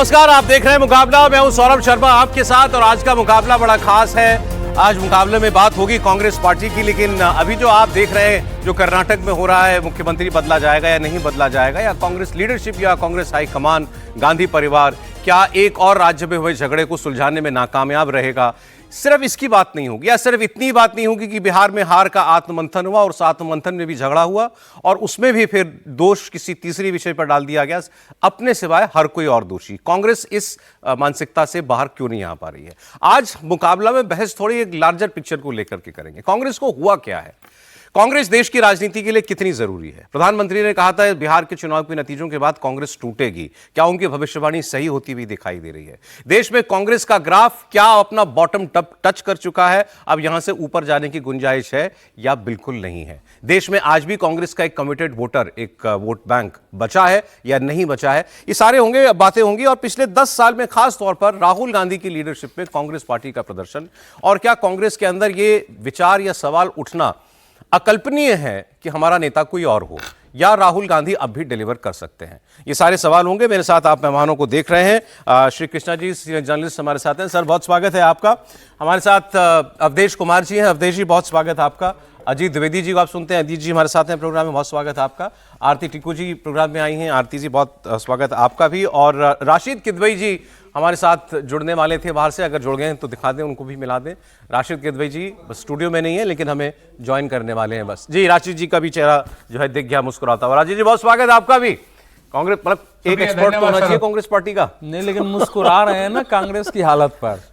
नमस्कार, आप देख रहे हैं मुकाबला। मैं हूं सौरभ शर्मा आपके साथ और आज का मुकाबला बड़ा खास है। आज मुकाबले में बात होगी कांग्रेस पार्टी की, लेकिन अभी जो आप देख रहे हैं जो कर्नाटक में हो रहा है, मुख्यमंत्री बदला जाएगा या नहीं बदला जाएगा, या कांग्रेस लीडरशिप या कांग्रेस हाईकमान, गांधी परिवार क्या एक और राज्य में हुए झगड़े को सुलझाने में नाकामयाब रहेगा, सिर्फ इसकी बात नहीं होगी, या सिर्फ इतनी बात नहीं होगी कि बिहार में हार का आत्ममंथन हुआ और उस आत्ममंथन में भी झगड़ा हुआ और उसमें भी फिर दोष किसी तीसरी विषय पर डाल दिया गया, अपने सिवाय हर कोई और दोषी। कांग्रेस इस मानसिकता से बाहर क्यों नहीं आ पा रही है? आज मुकाबला में बहस थोड़ी एक लार्जर पिक्चर को लेकर के करेंगे। कांग्रेस को हुआ क्या है, कांग्रेस देश की राजनीति के लिए कितनी जरूरी है। प्रधानमंत्री ने कहा था बिहार के चुनाव के नतीजों के बाद कांग्रेस टूटेगी, क्या उनकी भविष्यवाणी सही होती हुई दिखाई दे रही है? देश में कांग्रेस का ग्राफ क्या अपना बॉटम टच कर चुका है, अब यहां से ऊपर जाने की गुंजाइश है या बिल्कुल नहीं है? देश में आज भी कांग्रेस का एक कमिटेड वोटर, एक वोट बैंक बचा है या नहीं बचा है? ये सारे होंगे, बातें होंगी। और पिछले 10 साल में खास तौर पर राहुल गांधी की लीडरशिप में कांग्रेस पार्टी का प्रदर्शन, और क्या कांग्रेस के अंदर ये विचार या सवाल उठना अकल्पनीय है कि हमारा नेता कोई और हो, या राहुल गांधी अब भी डिलीवर कर सकते हैं? ये सारे सवाल होंगे। मेरे साथ आप मेहमानों को देख रहे हैं। श्री कृष्णा जी जर्नलिस्ट हमारे साथ हैं। सर, बहुत स्वागत है आपका। हमारे साथ अवधेश कुमार जी हैं। अवधेश जी, बहुत स्वागत है आपका। अजीत द्विवेदी जी को आप सुनते हैं, अजीत जी हमारे साथ हैं प्रोग्राम में, बहुत स्वागत है आपका। आरती टिक्कू जी प्रोग्राम में आई हैं, आरती जी बहुत स्वागत है आपका भी। और राशिद किदवई जी हमारे साथ जुड़ने वाले थे बाहर से, अगर जुड़ गए हैं तो दिखा दें, उनको भी मिला दें। राशिद किदवई जी बस स्टूडियो में नहीं है लेकिन हमें ज्वाइन करने वाले हैं बस। जी, राशिद जी का भी चेहरा जो है दिख गया मुस्कुराता हुआ। राशिद जी, बहुत स्वागत है आपका भी। कांग्रेस मतलब एक एक्सपर्ट तो होना चाहिए कांग्रेस पार्टी का। नहीं, लेकिन मुस्कुरा रहे हैं ना कांग्रेस की हालत पर।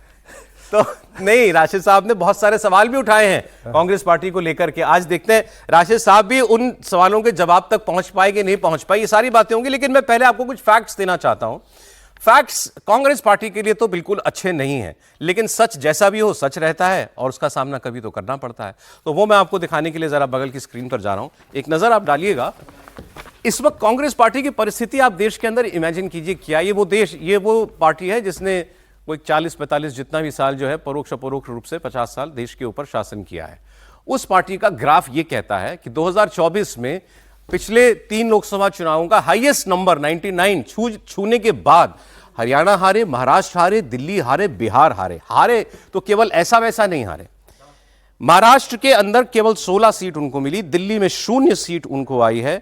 तो नहीं, राशिद साहब ने बहुत सारे सवाल भी उठाए हैं कांग्रेस पार्टी को लेकर के। आज देखते हैं राशिद साहब भी उन सवालों के जवाब तक पहुंच पाएंगे नहीं पहुंच पाए, ये सारी बातें होंगी। लेकिन मैं पहले आपको कुछ फैक्ट्स देना चाहता हूं। फैक्ट्स कांग्रेस पार्टी के लिए तो बिल्कुल अच्छे नहीं हैं, लेकिन सच जैसा भी हो सच रहता है और उसका सामना कभी तो करना पड़ता है। तो वो मैं आपको दिखाने के लिए जरा बगल की स्क्रीन पर जा रहा हूं, एक नजर आप डालिएगा। इस वक्त कांग्रेस पार्टी की परिस्थिति आप देश के अंदर इमेजिन कीजिए। क्या ये वो देश, ये वो पार्टी है जिसने कोई 40-45 जितना भी साल जो है परोक्ष अपरोक्ष रूप से 50 साल देश के ऊपर शासन किया है। उस पार्टी का ग्राफ ये कहता है कि 2024 में पिछले 3 लोकसभा चुनावों का हाईएस्ट नंबर 99 छूने के बाद हरियाणा हारे, महाराष्ट्र हारे, दिल्ली हारे, बिहार हारे तो केवल ऐसा वैसा नहीं हारे। महाराष्ट्र के अंदर केवल 16 सीट उनको मिली, दिल्ली में 0 सीट उनको आई है।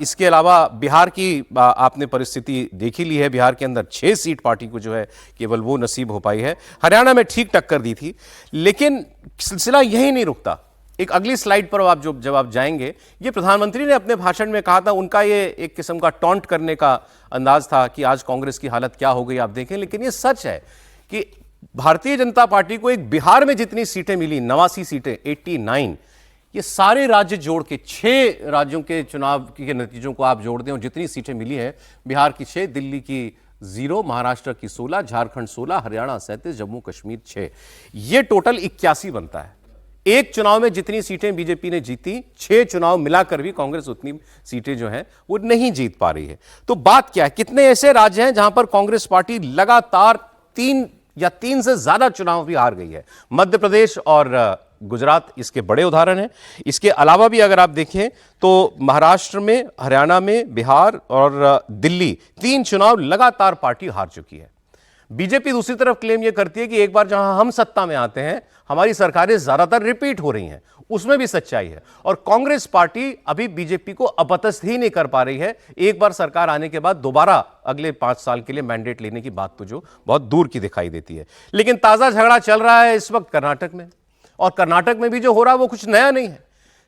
इसके अलावा बिहार की आपने परिस्थिति देख ही ली है, बिहार के अंदर 6 सीट पार्टी को जो है केवल वो नसीब हो पाई है। हरियाणा में ठीक टक्कर दी थी, लेकिन सिलसिला यही नहीं रुकता। एक अगली स्लाइड पर आप जब आप जाएंगे, ये प्रधानमंत्री ने अपने भाषण में कहा था, उनका ये एक किस्म का टॉन्ट करने का अंदाज था कि आज कांग्रेस की हालत क्या हो गई आप देखें। लेकिन ये सच है कि भारतीय जनता पार्टी को एक बिहार में जितनी सीटें मिली, 89 सीटें, 89, ये सारे राज्य जोड़ के 6 राज्यों के चुनाव के नतीजों को आप जोड़ दें और जितनी सीटें मिली हैं, बिहार की 6, दिल्ली की 0, महाराष्ट्र की 16, झारखंड 16, हरियाणा 37, जम्मू कश्मीर 6, ये टोटल 81 बनता है। एक चुनाव में जितनी सीटें बीजेपी ने जीती, 6 चुनाव मिलाकर भी कांग्रेस उतनी सीटें जो हैं वो नहीं जीत पा रही है। तो बात क्या है, कितने ऐसे राज्य हैं जहां पर कांग्रेस पार्टी लगातार 3 या 3 से ज्यादा चुनाव भी हार गई है? मध्य प्रदेश और गुजरात इसके बड़े उदाहरण हैं। इसके अलावा भी अगर आप देखें तो महाराष्ट्र में, हरियाणा में, बिहार और दिल्ली 3 चुनाव लगातार पार्टी हार चुकी है। बीजेपी दूसरी तरफ क्लेम यह करती है कि एक बार जहां हम सत्ता में आते हैं हमारी सरकारें ज्यादातर रिपीट हो रही हैं, उसमें भी सच्चाई है। और कांग्रेस पार्टी अभी बीजेपी को अपदस्थ ही नहीं कर पा रही है। एक बार सरकार आने के बाद दोबारा अगले 5 साल के लिए मैंडेट लेने की बात तो जो बहुत दूर की दिखाई देती है। लेकिन ताजा झगड़ा चल रहा है इस वक्त कर्नाटक में, और कर्नाटक में भी जो हो रहा है वो कुछ नया नहीं है,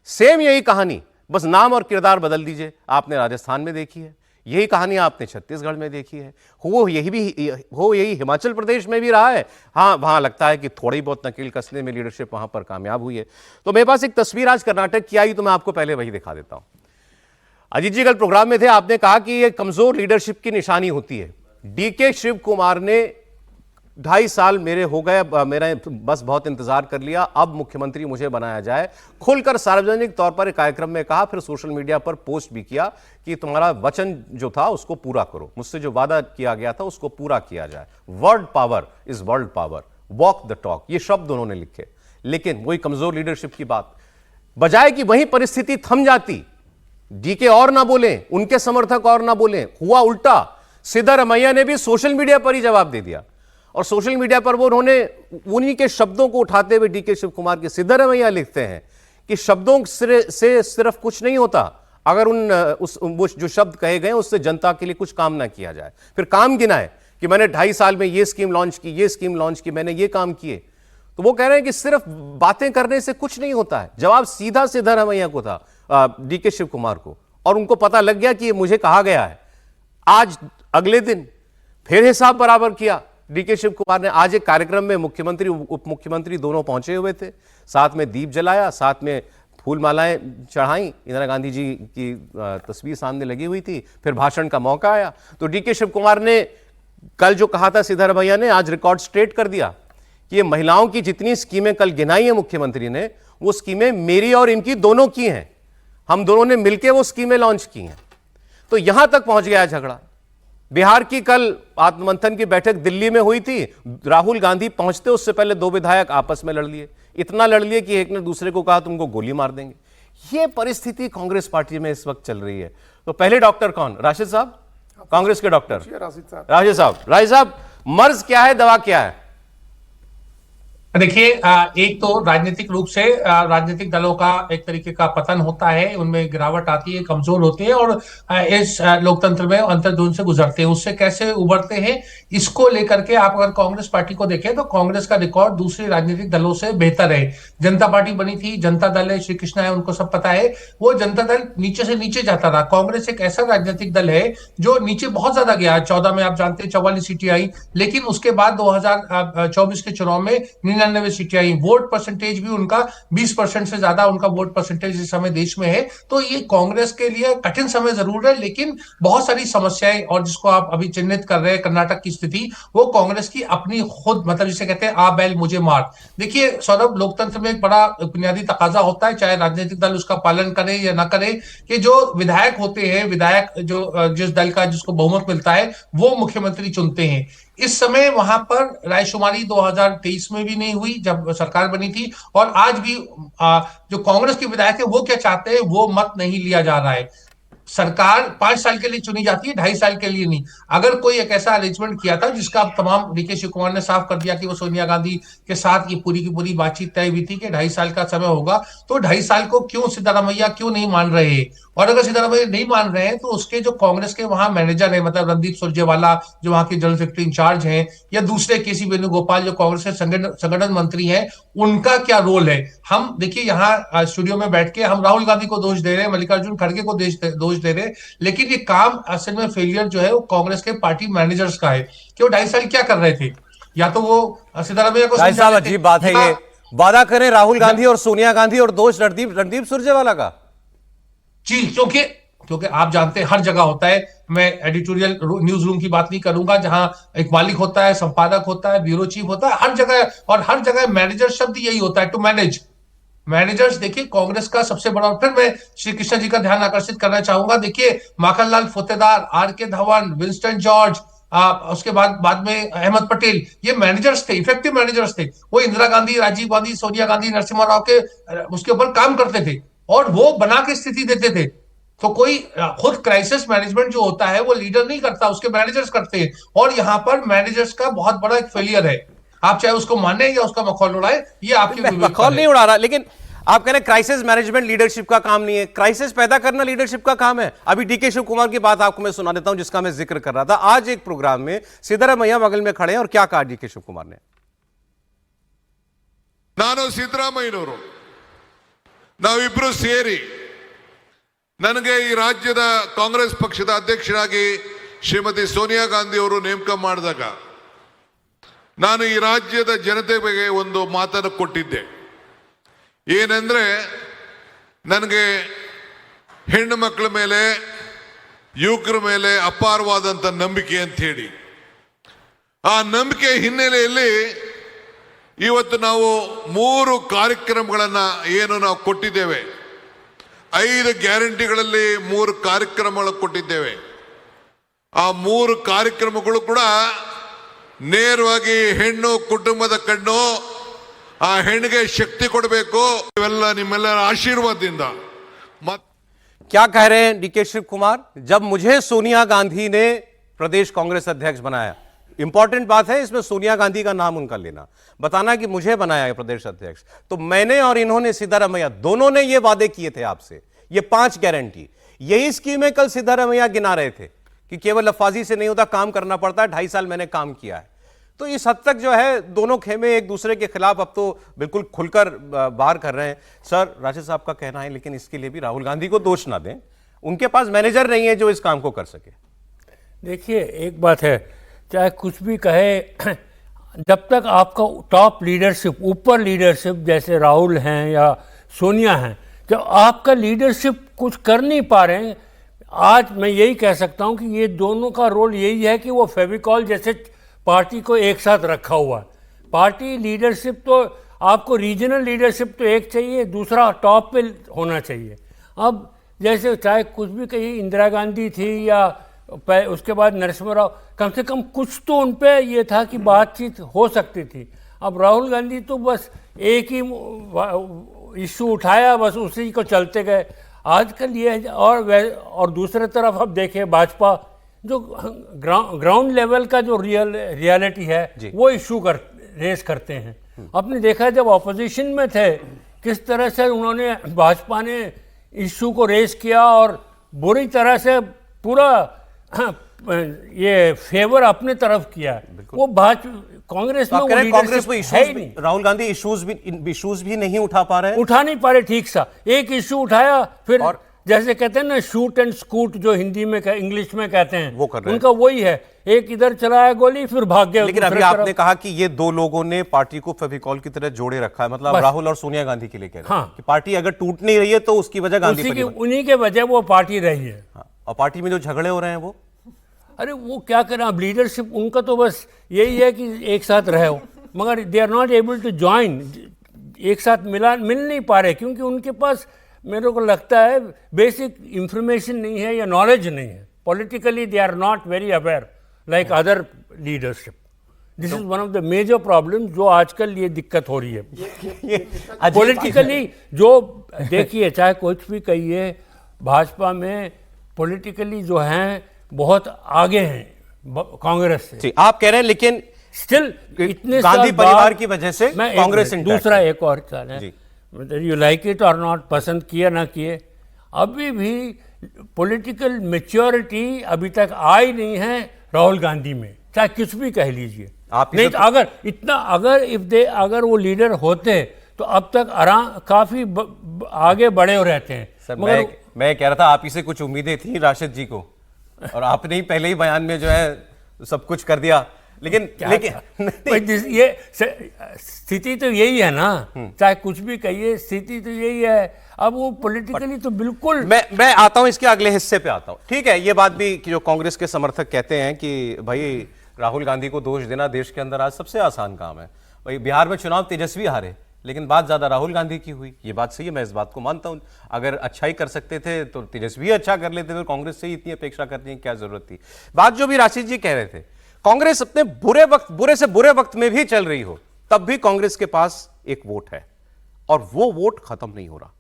सेम यही कहानी, बस नाम और किरदार बदल दीजिए। आपने राजस्थान में देखी है, यही कहानी आपने छत्तीसगढ़ में देखी है, यही हिमाचल प्रदेश में भी रहा है। हाँ, वहां लगता है कि थोड़ी बहुत नकेल कसने में लीडरशिप वहां पर कामयाब हुई है। तो मेरे पास एक तस्वीर आज कर्नाटक की आई, तो मैं आपको पहले वही दिखा देता हूं। अजीत जी कल प्रोग्राम में थे, आपने कहा कि यह कमजोर लीडरशिप की निशानी होती है। डीके शिव कुमार ने 2.5 साल मेरे हो गए, मेरा बस बहुत इंतजार कर लिया, अब मुख्यमंत्री मुझे बनाया जाए, खुलकर सार्वजनिक तौर पर एक कार्यक्रम में कहा, फिर सोशल मीडिया पर पोस्ट भी किया कि तुम्हारा वचन जो था उसको पूरा करो, मुझसे जो वादा किया गया था उसको पूरा किया जाए। Word power is world power, walk the talk, ये शब्द उन्होंने लिखे। लेकिन वही कमजोर लीडरशिप की बात, बजाय कि वही परिस्थिति थम जाती, डीके और ना बोले, उनके समर्थक और ना बोले, हुआ उल्टा। सिद्धारमैया ने भी सोशल मीडिया पर ही जवाब दे दिया, और सोशल मीडिया पर वो उन्होंने उन्हीं के शब्दों को उठाते हुए डीके शिव कुमार के सिद्धारमैया लिखते हैं कि शब्दों से सिर्फ कुछ नहीं होता, अगर वो जो शब्द कहे गए उससे जनता के लिए कुछ काम ना किया जाए। फिर काम गिनाए कि मैंने 2.5 साल में ये स्कीम लॉन्च की, ये स्कीम लॉन्च की, मैंने ये काम किए। तो वो कह रहे हैं कि सिर्फ बातें करने से कुछ नहीं होता है। जवाब सीधा सिद्धारमैया को था, डीके शिव कुमार को, और उनको पता लग गया कि ये मुझे कहा गया है। आज अगले दिन फिर हिसाब बराबर किया डीके शिव कुमार ने। आज एक कार्यक्रम में मुख्यमंत्री उप मुख्यमंत्री दोनों पहुंचे हुए थे, साथ में दीप जलाया, साथ में फूल मालाएं चढ़ाई, इंदिरा गांधी जी की तस्वीर सामने लगी हुई थी। फिर भाषण का मौका आया तो डीके शिव कुमार ने कल जो कहा था सिद्धारमैया ने, आज रिकॉर्ड स्ट्रेट कर दिया कि ये महिलाओं की जितनी स्कीमें कल गिनाई है मुख्यमंत्री ने, वो स्कीमें मेरी और इनकी दोनों की हैं। हम दोनों ने मिलकर वो स्कीमें लॉन्च की हैं। तो यहां तक पहुंच गया झगड़ा। बिहार की कल आत्ममंथन की बैठक दिल्ली में हुई थी। राहुल गांधी पहुंचते उससे पहले 2 विधायक आपस में लड़ लिए, इतना लड़ लिए कि एक ने दूसरे को कहा तुमको गोली मार देंगे। यह परिस्थिति कांग्रेस पार्टी में इस वक्त चल रही है। तो पहले डॉक्टर कौन? राशिद साहब, कांग्रेस के डॉक्टर राशिद साहब, मर्ज क्या है, दवा क्या है? देखिए, एक तो राजनीतिक रूप से राजनीतिक दलों का एक तरीके का पतन होता है, उनमें गिरावट आती है, कमजोर होते हैं और इस लोकतंत्र में अंतर्द्वंद से गुजरते हैं। उससे कैसे उभरते हैं, इसको लेकर के आप अगर कांग्रेस पार्टी को देखें तो कांग्रेस का रिकॉर्ड दूसरे राजनीतिक दलों से बेहतर है। जनता पार्टी बनी थी, जनता दल है, श्री कृष्णा है, उनको सब पता है। वो जनता दल नीचे से नीचे जाता रहा। कांग्रेस एक ऐसा राजनीतिक दल है जो नीचे बहुत ज्यादा गया। 14 में आप जानते हैं 44 सीटें आई, लेकिन उसके बाद 2024 के चुनाव में 99 सीटें आई। वोट परसेंटेज भी उनका 20% से ज्यादा उनका वोट परसेंटेज इस समय देश में है। तो ये कांग्रेस के लिए कठिन समय जरूर है, लेकिन बहुत सारी समस्याएं, और जिसको आप अभी चिन्हित कर रहे हैं कर्नाटक की स्थिति, वो कांग्रेस की अपनी खुद, मतलब जिसे कहते हैं आ बैल मुझे मार। देखिए सौरभ, लोकतंत्र में एक बड़ा बुनियादी तकाजा होता है, चाहे राजनीतिक दल उसका पालन करे या ना करे, कि जो विधायक होते हैं, विधायक जो जिस दल का जिसको बहुमत मिलता है वो मुख्यमंत्री चुनते हैं। इस समय वहां पर रायशुमारी 2023 में भी नहीं हुई जब सरकार बनी थी, और आज भी जो कांग्रेस के विधायक है वो क्या चाहते हैं वो मत नहीं लिया जा रहा है। सरकार 5 साल के लिए चुनी जाती है, 2.5 साल के लिए नहीं। अगर कोई एक ऐसा अरेंजमेंट किया था जिसका अब तमाम डीके शिव कुमार ने साफ कर दिया कि वो सोनिया गांधी के साथ ये पूरी की पूरी बातचीत तय हुई थी कि 2.5 साल का समय होगा, तो 2.5 साल को क्यों सिद्धारमैया क्यों नहीं मान रहे हैं? और अगर सिद्धारमैया नहीं मान रहे हैं तो उसके जो कांग्रेस के वहां मैनेजर है, मतलब रणदीप सुरजेवाला जो वहां के जनरल सेक्रेटरी इंचार्ज हैं, या दूसरे केसी वेणुगोपाल जो कांग्रेस के संगठन मंत्री हैं, उनका क्या रोल है? हम देखिए यहाँ स्टूडियो में बैठ के हम राहुल गांधी को दोष दे रहे हैं, मल्लिकार्जुन खड़गे को दोष दे रहे हैं, लेकिन ये काम असल में फेलियर जो है वो कांग्रेस के पार्टी मैनेजर्स का है कि वो 2.5 साल क्या कर रहे थे। या तो वो सिद्धारमैया को साहब, अजीब बात है ये, वादा करें राहुल गांधी और सोनिया गांधी और दोष रणदीप सुरजेवाला का। जी, क्योंकि आप जानते हैं हर जगह होता है। मैं एडिटोरियल न्यूज रूम की बात नहीं करूंगा, जहां एक मालिक होता है, संपादक होता है, ब्यूरो चीफ होता है, हर जगह, और हर जगह मैनेजर शब्द यही होता है, टू मैनेज। मैनेजर्स देखिए कांग्रेस का सबसे बड़ा, फिर मैं श्री कृष्णा जी का ध्यान आकर्षित करना चाहूंगा। देखिए Makhanlal Fotedar, R K. Dhawan, Winston George, उसके बाद में अहमद पटेल, ये मैनेजर्स थे, इफेक्टिव मैनेजर्स थे। वो इंदिरा गांधी, राजीव गांधी, सोनिया गांधी, नरसिम्हा राव के उसके ऊपर काम करते थे और वो बना के स्थिति देते थे। तो कोई खुद क्राइसिस मैनेजमेंट जो होता है वो लीडर नहीं करता, उसके मैनेजर्स करते हैं। और यहाँ पर मैनेजर्स का बहुत बड़ा एक फेलियर है। आप चाहे उसको माने या उसका मखौल उड़ाए, ये आपकी मखौल नहीं उड़ा रहा, लेकिन आप कह रहे हैं क्राइसिस मैनेजमेंट लीडरशिप का काम नहीं है। क्राइसिस पैदा करना लीडरशिप का काम है। अभी डीके शिव कुमार की बात आपको मैं सुना देता हूं जिसका मैं जिक्र कर रहा था। आज एक प्रोग्राम में सिद्धारमैया बगल में खड़े हैं और क्या कहा डीके शिव कुमार ने? ನಾನು ಸಿದ್ದರಾಮಯ್ಯನವರು ನಾವಿಬ್ರು ಸೇರಿ ನನಗೆ ಈ ರಾಜ್ಯದ ಕಾಂಗ್ರೆಸ್ ಪಕ್ಷದ ಅಧ್ಯಕ್ಷರಾಗಿ ಶ್ರೀಮತಿ ಸೋನಿಯಾ ಗಾಂಧಿ ಅವರು ನೇಮಕ ಮಾಡಿದಾಗ ನಾನು ಈ ರಾಜ್ಯದ ಜನತೆಗೆ ಒಂದು ಮಾತನ್ನು ಕೊಟ್ಟಿದ್ದೆ. ಏನಂದ್ರೆ ನನಗೆ ಹೆಣ್ಣು ಮಕ್ಕಳ ಮೇಲೆ, ಯುವಕರ ಮೇಲೆ ಅಪಾರವಾದಂಥ ನಂಬಿಕೆ ಅಂತ ಹೇಳಿ, ಆ ನಂಬಿಕೆ ಹಿನ್ನೆಲೆಯಲ್ಲಿ ಇವತ್ತು ನಾವು 3 ಕಾರ್ಯಕ್ರಮಗಳನ್ನು ಏನು ನಾವು ಕೊಟ್ಟಿದ್ದೇವೆ. 5 ಗ್ಯಾರಂಟಿಗಳಲ್ಲಿ 3 ಕಾರ್ಯಕ್ರಮಗಳು ಕೊಟ್ಟಿದ್ದೇವೆ. ಆ 3 ಕಾರ್ಯಕ್ರಮಗಳು ಕೂಡ ನೇರವಾಗಿ ಹೆಣ್ಣು ಕುಟುಂಬದ ಕಣ್ಣು, ಆ ಹೆಣ್ಣಿಗೆ ಶಕ್ತಿ ಕೊಡಬೇಕು, ಇವೆಲ್ಲ ನಿಮ್ಮೆಲ್ಲರ ಆಶೀರ್ವಾದದಿಂದ. क्या कह रहे हैं डीके शिव कुमार? जब मुझे सोनिया गांधी ने प्रदेश कांग्रेस अध्यक्ष बनाया। इंपॉर्टेंट बात है इसमें सोनिया गांधी का नाम उनका लेना, बताना कि मुझे बनाया है प्रदेश अध्यक्ष। तो मैंने और इन्होंने, सिद्धारमैया, दोनों ने ये वादे किए थे आपसे, ये 5 गारंटी। यही स्कीमें कल सिद्धारमैया गिना रहे थे कि केवल लफाजी से नहीं होता, काम करना पड़ता है। 2.5 साल मैंने काम किया है। तो इस हद तक जो है दोनों खेमे एक दूसरे के खिलाफ अब तो बिल्कुल खुलकर बाहर कर रहे हैं। सर, राशिद साहब का कहना है, लेकिन इसके लिए भी राहुल गांधी को दोष ना दें, उनके पास मैनेजर नहीं है जो इस काम को कर सके। देखिए, एक बात है, चाहे कुछ भी कहे, जब तक आपका टॉप लीडरशिप, ऊपर लीडरशिप जैसे राहुल हैं या सोनिया हैं, जब आपका लीडरशिप कुछ कर नहीं पा रहे हैं, आज मैं यही कह सकता हूं कि ये दोनों का रोल यही है कि वो फेविकॉल जैसे पार्टी को एक साथ रखा हुआ है। पार्टी लीडरशिप तो आपको, रीजनल लीडरशिप तो एक चाहिए, दूसरा टॉप पे होना चाहिए। अब जैसे चाहे कुछ भी कहिए, इंदिरा गांधी थी या उसके बाद नरसिम्हा राव, कम से कम कुछ तो उन पे ये था कि बातचीत हो सकती थी। अब राहुल गांधी तो बस एक ही इशू उठाया, बस उसी को चलते गए। आजकल ये, और दूसरे तरफ अब देखें, भाजपा जो ग्राउंड लेवल का जो रियलिटी है वो इशू रेस करते हैं। आपने देखा जब ऑपोजिशन में थे किस तरह से उन्होंने, भाजपा ने इशू को रेस किया और बुरी तरह से पूरा ये फेवर अपने तरफ किया। वो कांग्रेस में, कांग्रेस में इश्यूज भी, राहुल गांधी इश्यूज भी नहीं उठा पा रहे हैं, उठा नहीं पा रहे ठीक सा। एक इशू उठाया, फिर और जैसे कहते हैं ना शूट एंड स्कूट, जो हिंदी में इंग्लिश में कहते हैं, वो कर रहे हैं। उनका वही है, एक इधर चलाया गोली फिर भाग गया। लेकिन अभी आपने कहा कि ये दो लोगों ने पार्टी को फेविकॉल की तरह जोड़े रखा है, मतलब राहुल और सोनिया गांधी के लिए कह रहे हैं कि पार्टी अगर टूट नहीं रही है तो उसकी वजह गांधी पर, उन्हीं के वजह वो पार्टी रही है। और पार्टी में जो झगड़े हो रहे हैं वो, अरे वो क्या करें, अब लीडरशिप उनका तो बस यही है कि एक साथ रहे हो, मगर they are not able to join, एक साथ मिल नहीं पा रहे, क्योंकि उनके पास, मेरे को लगता है, बेसिक इंफॉर्मेशन नहीं है या नॉलेज नहीं है। Politically they are not very aware like other leadership. This is one of the major problem जो आजकल ये दिक्कत हो रही है पॉलिटिकली। जो देखिए, चाहे कुछ भी कहिए, भाजपा में पॉलिटिकली जो हैं बहुत आगे हैं कांग्रेस से। आप कह रहे हैं, लेकिन स्टिल इतने गांधी परिवार की वजह से कांग्रेस दूसरा एक और चाल है, यू लाइक इट और नॉट, पसंद किया ना किए, अभी भी पॉलिटिकल मैच्योरिटी अभी तक आई नहीं है राहुल गांधी में, चाहे कुछ भी कह लीजिए। नहीं तो अगर इतना, अगर वो लीडर होते तो अब तक काफी आगे बढ़े हो रहते हैं। सर, मैं कह रहा था आप ही से कुछ उम्मीदें थी राशिद जी को, और आपने ही पहले ही बयान में जो है सब कुछ कर दिया। लेकिन ये स्थिति तो यही है ना, चाहे कुछ भी कहिए, स्थिति तो यही है। अब वो पॉलिटिकली तो बिल्कुल, मैं आता हूं इसके अगले हिस्से पे आता हूं। ठीक है, ये बात भी कि जो कांग्रेस के समर्थक कहते हैं कि भाई राहुल गांधी को दोष देना देश के अंदर आज सबसे आसान काम है। भाई बिहार में चुनाव तेजस्वी हारे, लेकिन बात ज्यादा राहुल गांधी की हुई, ये बात सही है, मैं इस बात को मानता हूं। अगर अच्छा ही कर सकते थे तो तेजस्वी अच्छा कर लेते, तो कांग्रेस से ही इतनी अपेक्षा करने की क्या जरूरत थी। बात जो भी राशिद जी कह रहे थे, कांग्रेस अपने बुरे से बुरे वक्त में भी चल रही हो, तब भी कांग्रेस के पास एक वोट है और वो वोट खत्म नहीं हो रहा।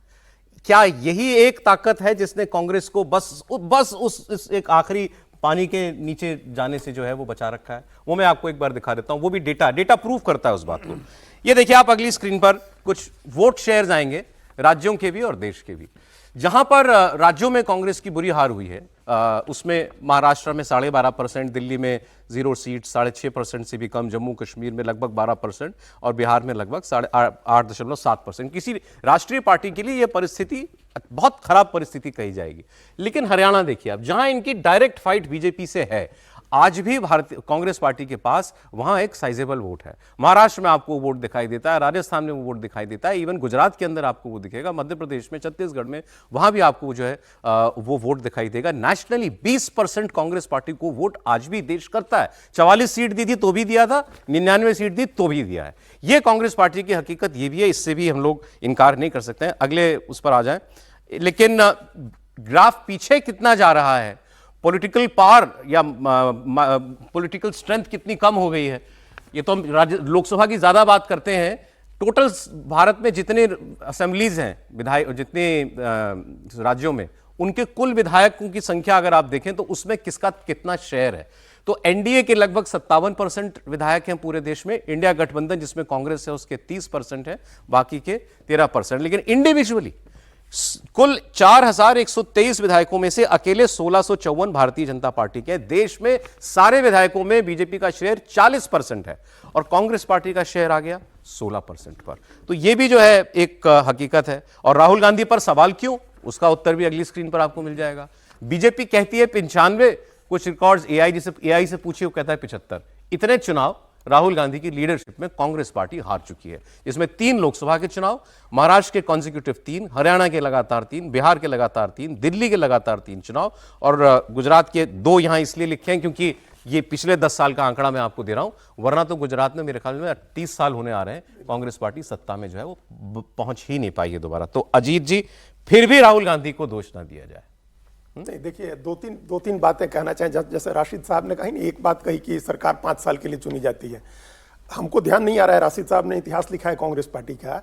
क्या यही एक ताकत है जिसने कांग्रेस को बस उस एक आखिरी पानी के नीचे जाने से जो है वो बचा रखा है? वो मैं आपको एक बार दिखा देता हूं, वो भी डेटा प्रूफ करता है उस बात को। ये देखिए आप अगली स्क्रीन पर कुछ वोट शेयर्स आएंगे, राज्यों के भी और देश के भी। जहां पर राज्यों में कांग्रेस की बुरी हार हुई है, उसमें महाराष्ट्र में 12.5%, दिल्ली में 0 सीट, 6.5% से भी कम, जम्मू कश्मीर में लगभग 12% और बिहार में लगभग 8.7%। किसी राष्ट्रीय पार्टी के लिए यह परिस्थिति बहुत खराब परिस्थिति कही जाएगी। लेकिन हरियाणा देखिए आप, जहां इनकी डायरेक्ट फाइट बीजेपी से है, आज भी भारतीय कांग्रेस पार्टी के पास वहां एक साइजेबल वोट है। महाराष्ट्र में आपको वोट दिखाई देता है, राजस्थान में वो वोट दिखाई देता है, इवन गुजरात के अंदर आपको वो दिखेगा, मध्य प्रदेश में, छत्तीसगढ़ में, वहां भी आपको जो है वो वोट दिखाई देगा। नेशनली 20% कांग्रेस पार्टी को वोट आज भी देश करता है। 44 सीट दी थी तो भी दिया था, 99 सीट दी तो भी दिया है। ये कांग्रेस पार्टी की हकीकत ये भी है, इससे भी हम लोग इनकार नहीं कर सकते हैं। अगले उस पर आ जाए। लेकिन ग्राफ पीछे कितना जा रहा है, पॉलिटिकल पावर या पॉलिटिकल स्ट्रेंथ कितनी कम हो गई है, ये तो हम लोकसभा की ज्यादा बात करते हैं। टोटल भारत में जितने असेंबलीज हैं, विधायक जितने राज्यों में, उनके कुल विधायकों की संख्या अगर आप देखें तो उसमें किसका कितना शेयर है। तो एनडीए के लगभग 57% विधायक हैं पूरे देश में, इंडिया गठबंधन जिसमें कांग्रेस है उसके 30% है, बाकी के 13%। लेकिन इंडिविजुअली कुल 4123 विधायकों में से अकेले 1654 भारतीय जनता पार्टी के। देश में सारे विधायकों में बीजेपी का शेयर 40% है और कांग्रेस पार्टी का शेयर आ गया 16% पर। तो यह भी जो है एक हकीकत है। और राहुल गांधी पर सवाल क्यों, उसका उत्तर भी अगली स्क्रीन पर आपको मिल जाएगा। बीजेपी कहती है 95, कुछ रिकॉर्ड्स एआई से पूछिए, वो कहता है 75। इतने चुनाव राहुल गांधी की लीडरशिप में कांग्रेस पार्टी हार चुकी है। इसमें 3 लोकसभा के चुनाव, महाराष्ट्र के कॉन्जिक्यूटिव 3, हरियाणा के लगातार 3, बिहार के लगातार 3, दिल्ली के लगातार 3 चुनाव और गुजरात के 2 यहां इसलिए लिखे हैं क्योंकि ये पिछले 10 साल का आंकड़ा मैं आपको दे रहा हूं, वरना तो गुजरात में मेरे ख्याल में 30 साल होने आ रहे हैं कांग्रेस पार्टी सत्ता में जो है वो पहुंच ही नहीं पाई है दोबारा। तो अजीत जी, फिर भी राहुल गांधी को दोष ना दिया जाए। नहीं, देखिए दो तीन बातें कहना चाहें। जैसे राशिद साहब ने कही ना, एक बात कही कि सरकार 5 साल के लिए चुनी जाती है। हमको ध्यान नहीं आ रहा है, राशिद साहब ने इतिहास लिखा है कांग्रेस पार्टी का,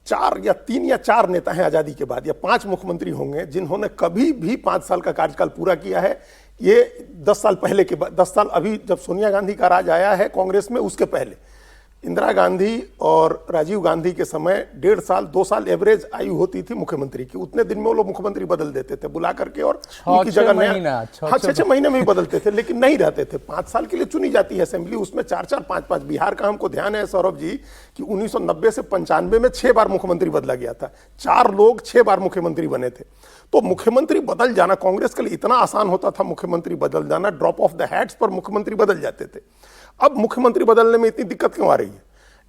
3 या 4 नेता हैं आजादी के बाद, या 5 मुख्यमंत्री होंगे जिन्होंने कभी भी 5 साल का कार्यकाल पूरा किया है। ये 10 साल पहले के बाद, 10 साल अभी जब सोनिया गांधी का राज आया है कांग्रेस में, उसके पहले इंदिरा गांधी और राजीव गांधी के समय 1.5 साल 2 साल एवरेज आयु होती थी मुख्यमंत्री की। उतने दिन में वो लोग मुख्यमंत्री बदल देते थे बुला करके, और उनकी जगह नया 6 महीने में ही बदलते थे, लेकिन नहीं रहते थे। 5 साल के लिए चुनी जाती है असेंबली, उसमें 4-4, 5-5। बिहार का हमको ध्यान है सौरभ जी कि 1990 से 95 में 6 बार मुख्यमंत्री बदला गया था। 4 लोग 6 बार मुख्यमंत्री बने थे। तो मुख्यमंत्री बदल जाना कांग्रेस के लिए इतना आसान होता था, मुख्यमंत्री बदल जाना, ड्रॉप ऑफ द हैट्स पर मुख्यमंत्री बदल जाते थे। अब मुख्यमंत्री बदलने में इतनी दिक्कत क्यों आ रही है,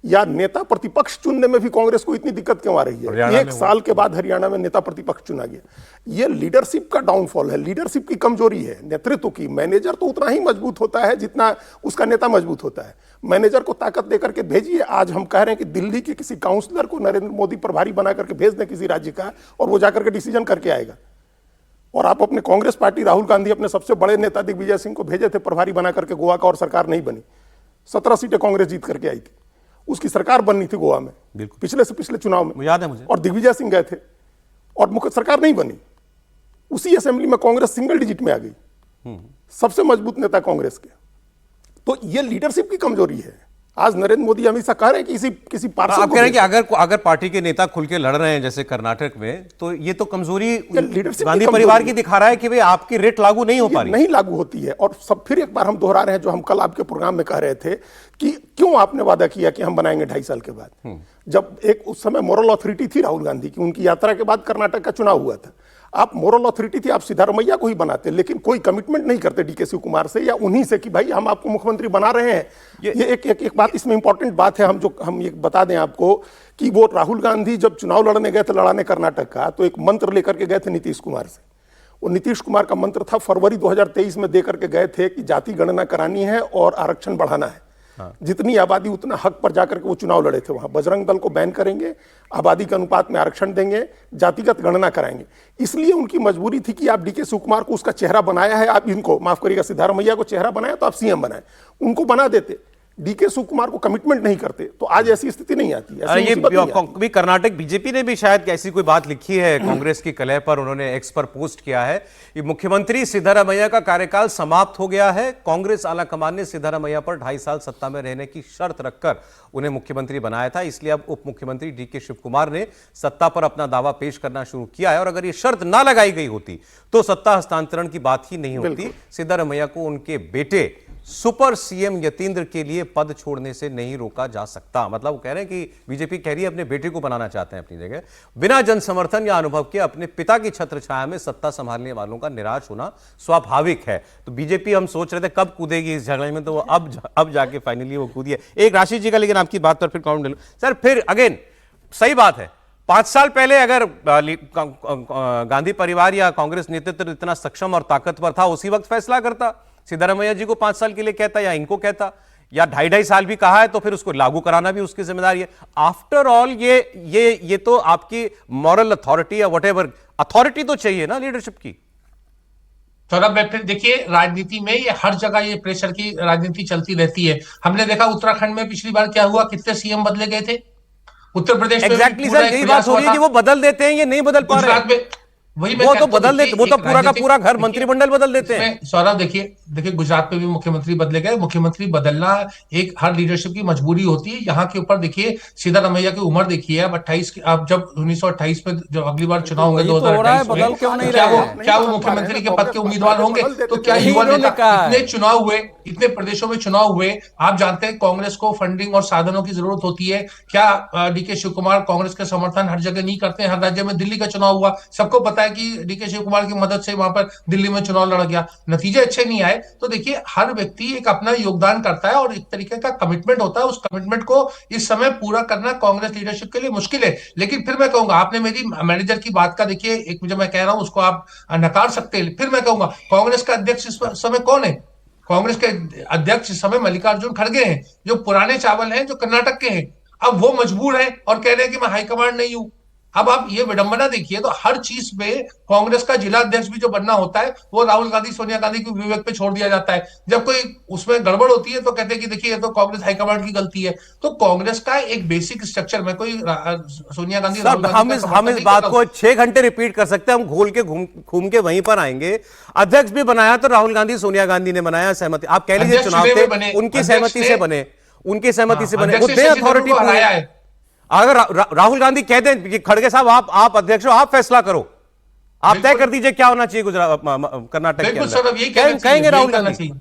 या नेता प्रतिपक्ष चुनने में भी कांग्रेस को इतनी दिक्कत क्यों आ रही है? 1 साल के बाद हरियाणा में नेता प्रतिपक्ष चुना गया। ये लीडरशिप का डाउनफॉल है, लीडरशिप की कमजोरी है, नेतृत्व की। मैनेजर तो उतना ही मजबूत होता है जितना उसका नेता मजबूत होता है। मैनेजर को ताकत देकर के भेजिए। आज हम कह रहे हैं कि दिल्ली के किसी काउंसलर को नरेंद्र मोदी प्रभारी बना करके भेज दें किसी राज्य का, और वो जाकर के डिसीजन करके आएगा। और आप अपने कांग्रेस पार्टी, राहुल गांधी अपने सबसे बड़े नेता दिग्विजय सिंह को भेजे थे प्रभारी बना करके गोवा का, और सरकार नहीं बनी। 17 सीटें कांग्रेस जीत करके आई थी, उसकी सरकार बननी थी गोवा में पिछले से पिछले चुनाव में, याद है मुझे। और दिग्विजय सिंह गए थे और मुख्य सरकार नहीं बनी। उसी असेंबली में कांग्रेस सिंगल डिजिट में आ गई, सबसे मजबूत नेता कांग्रेस के। तो ये लीडरशिप की कमजोरी है। आज नरेंद्र मोदी हमेशा कह रहे हैं कि किसी पार्षद आप कह रहे हैं कि अगर पार्टी के नेता खुल के लड़ रहे हैं जैसे कर्नाटक में, तो ये तो कमजोरी गांधी परिवार की दिखा रहा है कि भाई आपकी रेट लागू नहीं हो पा रही, नहीं लागू होती है। और सब फिर एक बार हम दोहरा रहे हैं जो हम कल आपके प्रोग्राम में कह रहे थे कि क्यों आपने वादा किया कि हम बनाएंगे 2.5 साल के बाद, जब एक उस समय मोरल अथॉरिटी थी राहुल गांधी की, उनकी यात्रा के बाद कर्नाटक का चुनाव हुआ था। आप मोरल अथॉरिटी थी, आप सिद्धारमैया को ही बनाते, लेकिन कोई कमिटमेंट नहीं करते डीके शिव कुमार से या उन्हीं से कि भाई हम आपको मुख्यमंत्री बना रहे हैं। ये एक बात इसमें इंपॉर्टेंट बात है, हम ये बता दें आपको कि वो राहुल गांधी जब चुनाव लड़ने गए थे, लड़ाने कर्नाटक का, तो एक मंत्र लेकर के गए थे नीतीश कुमार से। वो नीतीश कुमार का मंत्र था, फरवरी 2023 में दे करके गए थे कि जाति गणना करानी है और आरक्षण बढ़ाना है। जितनी आबादी उतना हक पर जाकर के वो चुनाव लड़े थे। वहां बजरंग दल को बैन करेंगे, आबादी के अनुपात में आरक्षण देंगे, जातिगत गणना कराएंगे। इसलिए उनकी मजबूरी थी कि आप डीके शिव कुमार को उसका चेहरा बनाया है, आप इनको माफ करिएगा सिद्धारमैया को चेहरा बनाया तो आप सीएम बनाए, उनको बना देते। डीके शिव कुमार को कमिटमेंट नहीं करते तो आज ऐसी स्थिति नहीं आती। ये भी कर्नाटक बीजेपी ने भी शायद ऐसी कोई बात लिखी है कांग्रेस की कलह पर, उन्होंने एक्स पर पोस्ट किया है कि मुख्यमंत्री सिद्धारमैया का कार्यकाल समाप्त हो गया है। कांग्रेस आलाकमान ने सिद्धारमैया पर 2.5 साल सत्ता में रहने की शर्त रखकर उन्हें मुख्यमंत्री बनाया था, इसलिए अब उप मुख्यमंत्री डीके शिव कुमार ने सत्ता पर अपना दावा पेश करना शुरू किया है। और अगर ये शर्त ना लगाई गई होती तो सत्ता हस्तांतरण की बात ही नहीं होती। सिद्धारमैया को उनके बेटे सुपर सीएम यतीन्द्र के लिए पद छोड़ने से नहीं रोका जा सकता। मतलब वो कह रहे हैं कि बीजेपी कह रही है अपने बेटे को बनाना चाहते हैं अपनी जगह। बिना जन समर्थन या अनुभव के अपने पिता की छत्र छाया में सत्ता संभालने वालों का निराश होना स्वाभाविक है। तो बीजेपी, हम सोच रहे थे कब कूदेगी इस झगड़े में, तो वो अब जाके फाइनली वो कूदी है। एक राशिद जी का, लेकिन आपकी बात पर फिर काउंट ले लो सर। फिर अगेन सही बात है, 5 साल पहले अगर गांधी परिवार या कांग्रेस नेतृत्व इतना सक्षम और ताकतवर था, उसी वक्त फैसला करता, सिद्धारमैया जी को 5 साल के लिए कहता या इनको कहता, या 2.5 साल भी कहा है तो फिर उसको लागू कराना भी उसकी जिम्मेदारी है। आफ्टर ऑल ये तो आपकी मॉरल अथॉरिटी या व्हाटएवर अथॉरिटी तो चाहिए ना लीडरशिप की। सौरभ भाई, फिर देखिए राजनीति में ये हर जगह ये प्रेशर की राजनीति चलती रहती है। हमने देखा उत्तराखंड में पिछली बार क्या हुआ, कितने सीएम बदले गए थे। उत्तर प्रदेश में एग्जैक्टली सर, यही बात हो रही है कि वो बदल देते हैं, ये नहीं बदल पा रहे हैं। वही मैं वो कहता तो हूं, बदल देखिए, देते, वो तो एक पूरा का राजनीतिक- पूरा घर देखिए, मंत्रिमंडल बदल देते हैं। इसमें सौरभ देखिए गुजरात में भी मुख्यमंत्री बदले गए। मुख्यमंत्री बदलना एक हर लीडरशिप की मजबूरी होती है। यहाँ के ऊपर देखिए सिद्धारमैया की उम्र देखिए, अब 28 अब जब 1928 में जब अगली बार चुनाव होंगे वही तो हो रहा है, 2028 बदल क्यों में, नहीं क्या रहे वो हैं? क्या वो नहीं बदल पा रहे मुख्यमंत्री हैं के ना, पद के कांग्रेस उम्मीदवार पहले होंगे? बदल देते तो थे। क्या यही युवा इन्होंने नेता, कहा है। इतने चुनाव हुए, इतने प्रदेशों में चुनाव हुए, आप जानते हैं कांग्रेस को फंडिंग और साधनों की जरूरत होती है। क्या डीके शिव कुमार कांग्रेस के समर्थन हर जगह नहीं करते हैं? हर राज्य में दिल्ली का चुनाव हुआ, सबको पता है कि डीके शिव कुमार की मदद से वहां पर दिल्ली में चुनाव लड़ा गया, नतीजे अच्छे नहीं आए। तो देखिए हर व्यक्ति एक अपना योगदान करता है और एक तरीके का कमिटमेंट होता है। उस कमिटमेंट को इस समय पूरा करना कांग्रेस लीडरशिप के लिए मुश्किल है। लेकिन फिर मैं कहूंगा, आपने मेरी मैनेजर की बात का देखिए, एक जो मैं कह रहा हूं उसको आप नकार सकते हैं, फिर मैं कहूंगा कांग्रेस का अध्यक्ष इस समय कौन है? कांग्रेस के अध्यक्ष इस समय मल्लिकार्जुन खड़गे हैं, जो पुराने चावल हैं, जो कर्नाटक के हैं। अब वो मजबूर है और कह रहे हैं कि मैं हाईकमांड नहीं हूं। अब आप ये विडंबना देखिए, तो हर चीज में कांग्रेस का जिला अध्यक्ष भी जो बनना होता है वो राहुल गांधी सोनिया गांधी के विवेक पे छोड़ दिया जाता है। जब कोई उसमें गड़बड़ होती है तो कहते हैं कि देखिए ये तो कांग्रेस हाईकमांड की गलती है। तो कांग्रेस का एक बेसिक स्ट्रक्चर में कोई सोनिया गांधी राहुल सर, गांधी हम इस बात को 6 घंटे रिपीट कर सकते हैं, हम घूल के घूम के वहीं पर आएंगे। अध्यक्ष भी बनाया तो राहुल गांधी सोनिया गांधी ने बनाया, सहमति आप कह लीजिए अध्यक्ष चुनाव चुने हुए थे, बने, उनकी अध्यक्ष सहमति से ने- बने, उनकी सहमति से बने, अध्यक्ष वो ने दे शशि थरूर अथॉरिटी को हराया है। अगर राहुल गांधी कहते हैं कि खड़गे साहब आप अध्यक्ष हो, आप फैसला करो, आप तय कर दीजिए क्या होना चाहिए गुजरात कर्नाटक के बिल्कुल सर, अब अंदर, यही कहना चाहिए, कहेंगे यही राहुल करना गांधी। चाहिए,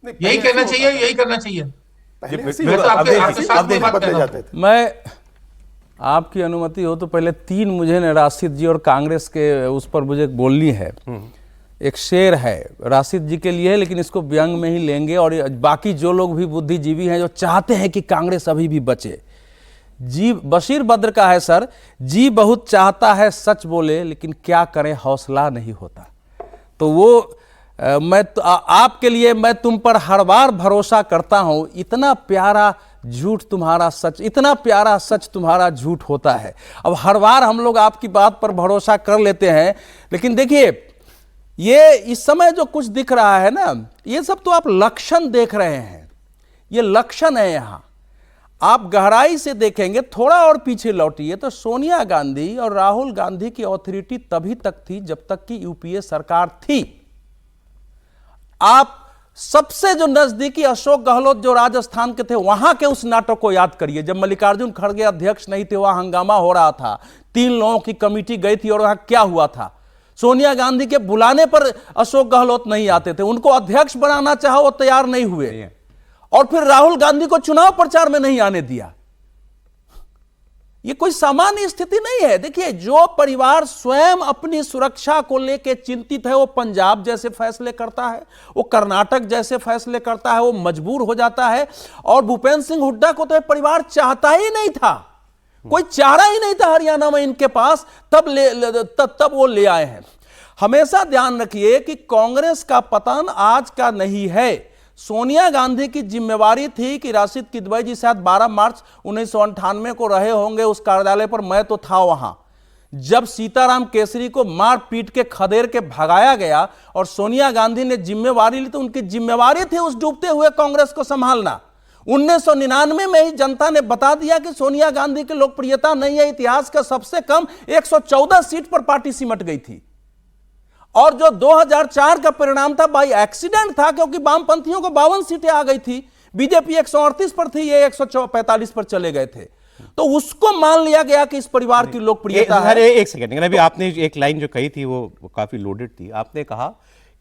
नहीं, यही पहले कहना ऐसे चाहिए, होता था। यही करना चाहिए। पहले जी, ऐसे बिल्कुल, होता था, आपके- अब आपके ऐसे साथ में बात बदले कर रहा जाते थे। मैं आपकी अनुमति हो तो पहले 3 मुझे न राशिद जी और कांग्रेस के उस पर मुझे बोलनी है। एक शेर है राशिद जी के लिए, लेकिन इसको व्यंग में ही लेंगे, और बाकी जो लोग भी बुद्धिजीवी हैं जो चाहते हैं कि कांग्रेस अभी भी बचे। जी बशीर बद्र का है सर, जी बहुत चाहता है सच बोले, लेकिन क्या करें हौसला नहीं होता। तो वो मैं तो, आपके लिए मैं तुम पर हर बार भरोसा करता हूं, इतना प्यारा झूठ तुम्हारा सच, इतना प्यारा सच तुम्हारा झूठ होता है। अब हर बार हम लोग आपकी बात पर भरोसा कर लेते हैं, लेकिन देखिए ये इस समय जो कुछ दिख रहा है ना, ये सब तो आप लक्षण देख रहे हैं, ये लक्षण है। यहां आप गहराई से देखेंगे, थोड़ा और पीछे लौटिए तो सोनिया गांधी और राहुल गांधी की अथॉरिटी तभी तक थी जब तक कि यूपीए सरकार थी। आप सबसे जो नजदीकी अशोक गहलोत जो राजस्थान के थे, वहां के उस नाटक को याद करिए, जब मल्लिकार्जुन खड़गे अध्यक्ष नहीं थे, वहां हंगामा हो रहा था, 3 लोगों की कमेटी गई थी और वहां क्या हुआ था। सोनिया गांधी के बुलाने पर अशोक गहलोत नहीं आते थे, उनको अध्यक्ष बनाना चाहा वो तैयार नहीं हुए, और फिर राहुल गांधी को चुनाव प्रचार में नहीं आने दिया। ये कोई सामान्य स्थिति नहीं है। देखिए जो परिवार स्वयं अपनी सुरक्षा को लेकर चिंतित है, वो पंजाब जैसे फैसले करता है, वो कर्नाटक जैसे फैसले करता है, वो मजबूर हो जाता है। और भूपेंद्र सिंह हुड्डा को तो परिवार चाहता ही नहीं था, कोई चारा ही नहीं था हरियाणा में इनके पास, तब वो ले आए हैं। हमेशा ध्यान रखिए कि कांग्रेस का पतन आज का नहीं है। सोनिया गांधी की जिम्मेवारी थी कि राशिद किदवई जी शायद 12 मार्च 1998 को रहे होंगे उस कार्यालय पर, मैं तो था वहां जब सीताराम केसरी को मार पीट के खदेड़ के भगाया गया, और सोनिया गांधी ने जिम्मेवारी ली, तो उनकी जिम्मेवारी थी उस डूबते हुए कांग्रेस को संभालना। 1999 में ही जनता ने बता दिया कि सोनिया गांधी की लोकप्रियता नहीं है, इतिहास का सबसे कम 114 सीट पर पार्टी सिमट गई थी। और जो 2004 का परिणाम था बाई एक्सीडेंट था, क्योंकि वामपंथियों को 52 सीटें आ गई थी, बीजेपी 138 पर थी, ये 145 पर चले गए थे। तो उसको मान लिया गया कि इस परिवार की लोकप्रियता है। एक सेकंड, अभी आपने एक लाइन जो कही थी वो काफी लोडेड थी। आपने कहा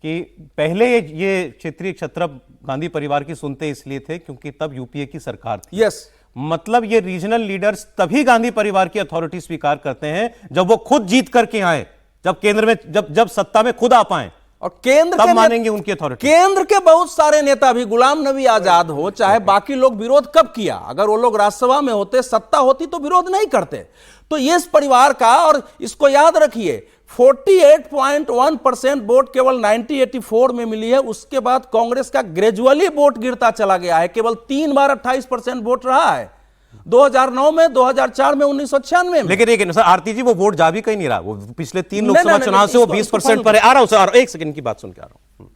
कि पहले ये क्षेत्रीय क्षत्रप गांधी परिवार की सुनते इसलिए थे क्योंकि तब यूपीए की सरकार थी। यस, मतलब ये रीजनल लीडर्स तभी गांधी परिवार की अथॉरिटी स्वीकार करते हैं जब वो खुद जीत करके आए, जब केंद्र में जब सत्ता में खुद आ पाए, और केंद्र तब के मानेंगे उनकी अथॉरिटी। केंद्र के बहुत सारे नेता भी, गुलाम नबी आजाद हो चाहे बाकी लोग, विरोध कब किया? अगर वो लोग राज्यसभा में होते, सत्ता होती तो विरोध नहीं करते। तो ये इस परिवार का, और इसको याद रखिए 48.1% वोट केवल 1984 में मिली है। उसके बाद कांग्रेस का ग्रेजुअली वोट गिरता चला गया है, केवल 3 बार 28% वोट रहा है, 2009 में, 2004 में, 1996 में। लेकिन सर आरती जी वो वोट जा भी कहीं नहीं रहा, वो पिछले 3 नहीं, लोकसभा नहीं, चुनाव से वो इसको 20% पर है। आ रहा हूं सर, एक सेकंड की बात सुन के आ रहा हूं।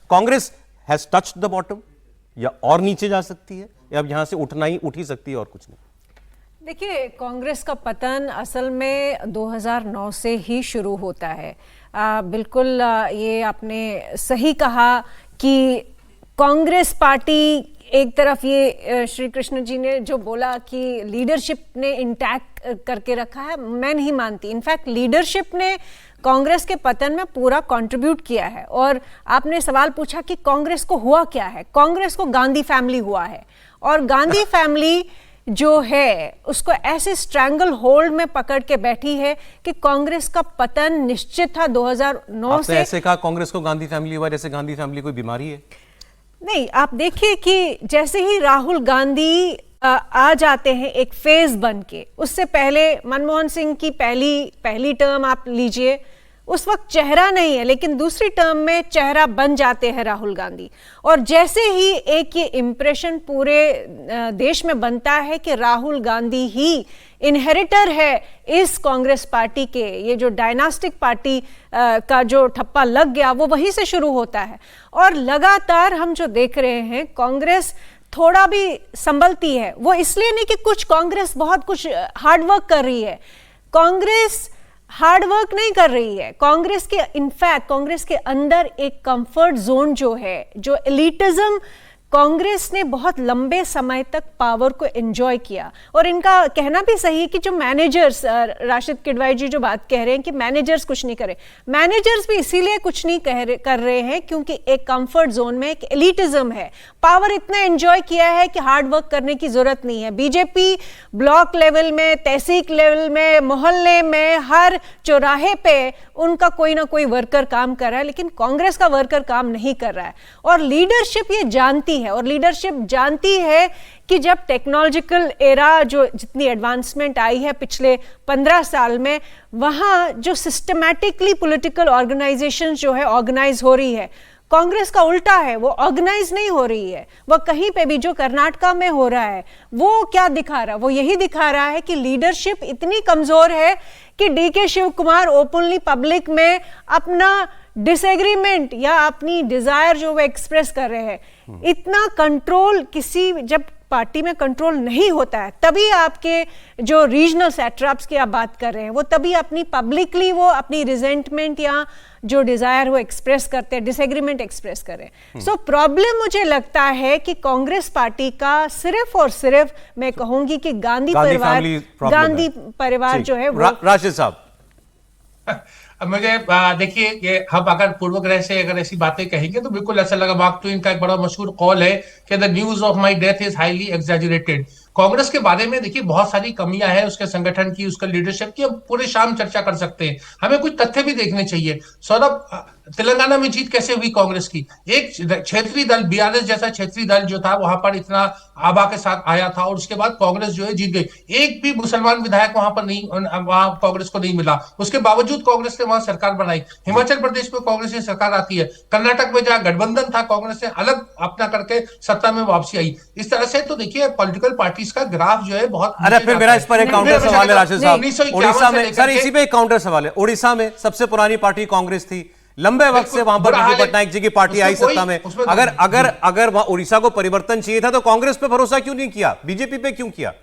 Congress has touched the bottom, या और नीचे जा सकती है, या अब यहां से उठ ही सकती है और कुछ नहीं? देखिए, कांग्रेस का पतन असल में 2009 से ही शुरू होता है। बिल्कुल ये आपने सही कहा कि कांग्रेस पार्टी एक तरफ, ये श्री कृष्ण जी ने जो बोला कि लीडरशिप ने इंटैक्ट करके रखा है, मैं नहीं मानती। इनफैक्ट लीडरशिप ने कांग्रेस के पतन में पूरा कंट्रीब्यूट किया है। और आपने सवाल पूछा कि कांग्रेस को हुआ क्या है। कांग्रेस को गांधी फैमिली हुआ है, और गांधी फैमिली जो है उसको ऐसे स्ट्रैंगल होल्ड में पकड़ के बैठी है कि कांग्रेस का पतन निश्चित था 2009 से। ऐसे कहा कांग्रेस को गांधी फैमिली हुआ, जैसे गांधी फैमिली कोई बीमारी है? नहीं, आप देखिए कि जैसे ही राहुल गांधी आ जाते हैं एक फेज बन के, उससे पहले मनमोहन सिंह की पहली टर्म आप लीजिए, उस वक्त चेहरा नहीं है, लेकिन दूसरी टर्म में चेहरा बन जाते हैं राहुल गांधी। और जैसे ही एक ये इम्प्रेशन पूरे देश में बनता है कि राहुल गांधी ही इनहेरिटर है इस कांग्रेस पार्टी के, ये जो डायनास्टिक पार्टी का जो ठप्पा लग गया वो वहीं से शुरू होता है। और लगातार हम जो देख रहे हैं, कांग्रेस थोड़ा भी संभलती है, वो इसलिए नहीं कि कुछ कांग्रेस बहुत कुछ हार्डवर्क कर रही है। कांग्रेस हार्ड वर्क नहीं कर रही है। कांग्रेस के इनफैक्ट कांग्रेस के अंदर एक कंफर्ट जोन जो है, जो एलिटिज्म, कांग्रेस ने बहुत लंबे समय तक पावर को एंजॉय किया। और इनका कहना भी सही है कि जो मैनेजर्स, राशिद किडवाई जी जो बात कह रहे हैं कि मैनेजर्स कुछ नहीं करे, मैनेजर्स भी इसीलिए कुछ नहीं कर रहे हैं क्योंकि एक कंफर्ट जोन में एक एलिटिज्म है। पावर इतना एंजॉय किया है कि हार्ड वर्क करने की जरूरत नहीं है। बीजेपी ब्लॉक लेवल में, तहसील लेवल में, मोहल्ले में, हर चौराहे पे उनका कोई ना कोई वर्कर काम कर रहा है, लेकिन कांग्रेस का वर्कर काम नहीं कर रहा है। और लीडरशिप ये जानती है, और लीडरशिप जानती है कि जब टेक्नोलॉजिकल एरा, जो जितनी एडवांसमेंट आई है पिछले 15 साल में, वहां जो सिस्टमैटिकली पॉलिटिकल ऑर्गेनाइजेशन जो है ऑर्गेनाइज हो रही है, कांग्रेस का उल्टा है, वो ऑर्गेनाइज नहीं हो रही है। वो कहीं पे भी जो कर्नाटका में हो रहा है वो क्या दिखा रहा है? वो यही दिखा रहा है कि लीडरशिप इतनी कमजोर है कि डीके शिव कुमार ओपनली पब्लिक में अपना डिसएग्रीमेंट या अपनी डिजायर जो वो एक्सप्रेस कर रहे हैं, इतना कंट्रोल किसी, जब पार्टी में कंट्रोल नहीं होता है तभी आपके जो रीजनल सैट्रप्स की आप बात कर रहे हैं, वो तभी अपनी पब्लिकली वो अपनी रिजेंटमेंट या जो डिजायर वो एक्सप्रेस करते हैं, डिसएग्रीमेंट एक्सप्रेस करें। सो प्रॉब्लम मुझे लगता है कि कांग्रेस पार्टी का सिर्फ और सिर्फ मैं कहूंगी कि गांधी परिवार जो है वो। राशिद साहब, मुझे देखिए, ये हम अगर पूर्वग्रह से अगर ऐसी बातें कहेंगे तो बिल्कुल ऐसा लगा। मार्क ट्वेन का एक बड़ा मशहूर कॉल है कि the news of my death is highly exaggerated. Congress के बारे में देखिए बहुत सारी कमियां हैं, उसके संगठन की, उसके लीडरशिप की, हम पूरे शाम चर्चा कर सकते हैं। हमें कुछ तथ्य भी देखने चाहिए। सौरभ, तेलंगाना में जीत कैसे हुई कांग्रेस की? एक क्षेत्रीय दल, बीआरएस जैसा क्षेत्रीय दल जो था वहां पर इतना आभा के साथ आया था, और उसके बाद कांग्रेस जो है जीत गई। एक भी मुसलमान विधायक वहां पर नहीं, वहां कांग्रेस को नहीं मिला। उसके बावजूद कांग्रेस ने वहां सरकार बनाई। हिमाचल प्रदेश में कांग्रेस की सरकार आती है। कर्नाटक में जहां गठबंधन था, कांग्रेस ने अलग अपना करके सत्ता में वापसी आई। इस तरह से तो देखिए पॉलिटिकल पार्टीज का ग्राफ जो है बहुत। अरे फिर मेरा इस पर एक काउंटर सवाल है राशिद साहब। उड़ीसा में, सर इसी पे एक काउंटर सवाल है। उड़ीसा में सबसे पुरानी पार्टी कांग्रेस थी, लंबे वक्त से वहां पर बीजू पटनायक जी की पार्टी आई सत्ता में। अगर वहां उड़ीसा को परिवर्तन चाहिए था तो कांग्रेस पे भरोसा क्यों नहीं किया, बीजेपी पे क्यों किया?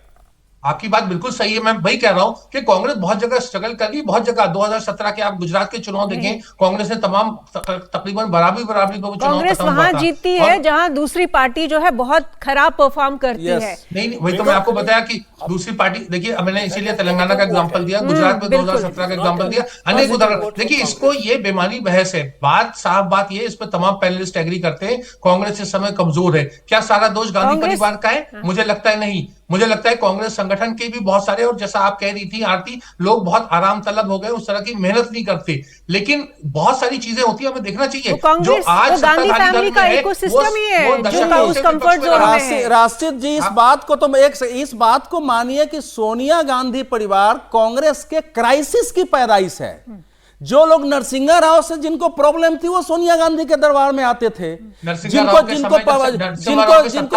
आपकी बात बिल्कुल सही है। मैं वही कह रहा हूं कि कांग्रेस बहुत जगह स्ट्रगल कर रही, बहुत जगह। 2017 के आप गुजरात के चुनाव देखें, कांग्रेस ने तमाम तकरीबन बराबरी को कांग्रेस वहां जीतती है जहां दूसरी पार्टी जो है बहुत खराब परफॉर्म करती है। नहीं, वही तो मैं आपको बताया कि दूसरी पार्टी, देखिए मैंने इसीलिए तेलंगाना का एग्जांपल दिया, गुजरात में 2017 का एग्जांपल दिया, अनेक उदाहरण। देखिए इसको, ये बेमानी बहस है। बात साफ बात ये, इस पर तमाम पैनलिस्ट एग्री करते हैं, कांग्रेस इस समय कमजोर है। क्या सारा दोष गांधी परिवार का है? मुझे लगता है नहीं। मुझे लगता है कांग्रेस संगठन के भी बहुत सारे, और जैसा आप कह रही थी आरती, लोग बहुत आराम तलब हो गए, उस तरह की मेहनत नहीं करते। लेकिन बहुत सारी चीजें होती है, हमें देखना चाहिए। जो आज गांधी फैमिली का इकोसिस्टम ही है जो उस कंफर्ट जोन में है। राशिद जी, इस बात को तुम इस बात को मानिए कि सोनिया गांधी परिवार कांग्रेस के क्राइसिस की पैदाइश है। जो लोग नरसिंहा राव से जिनको प्रॉब्लम थी वो सोनिया गांधी के दरबार में आते थे, जिनको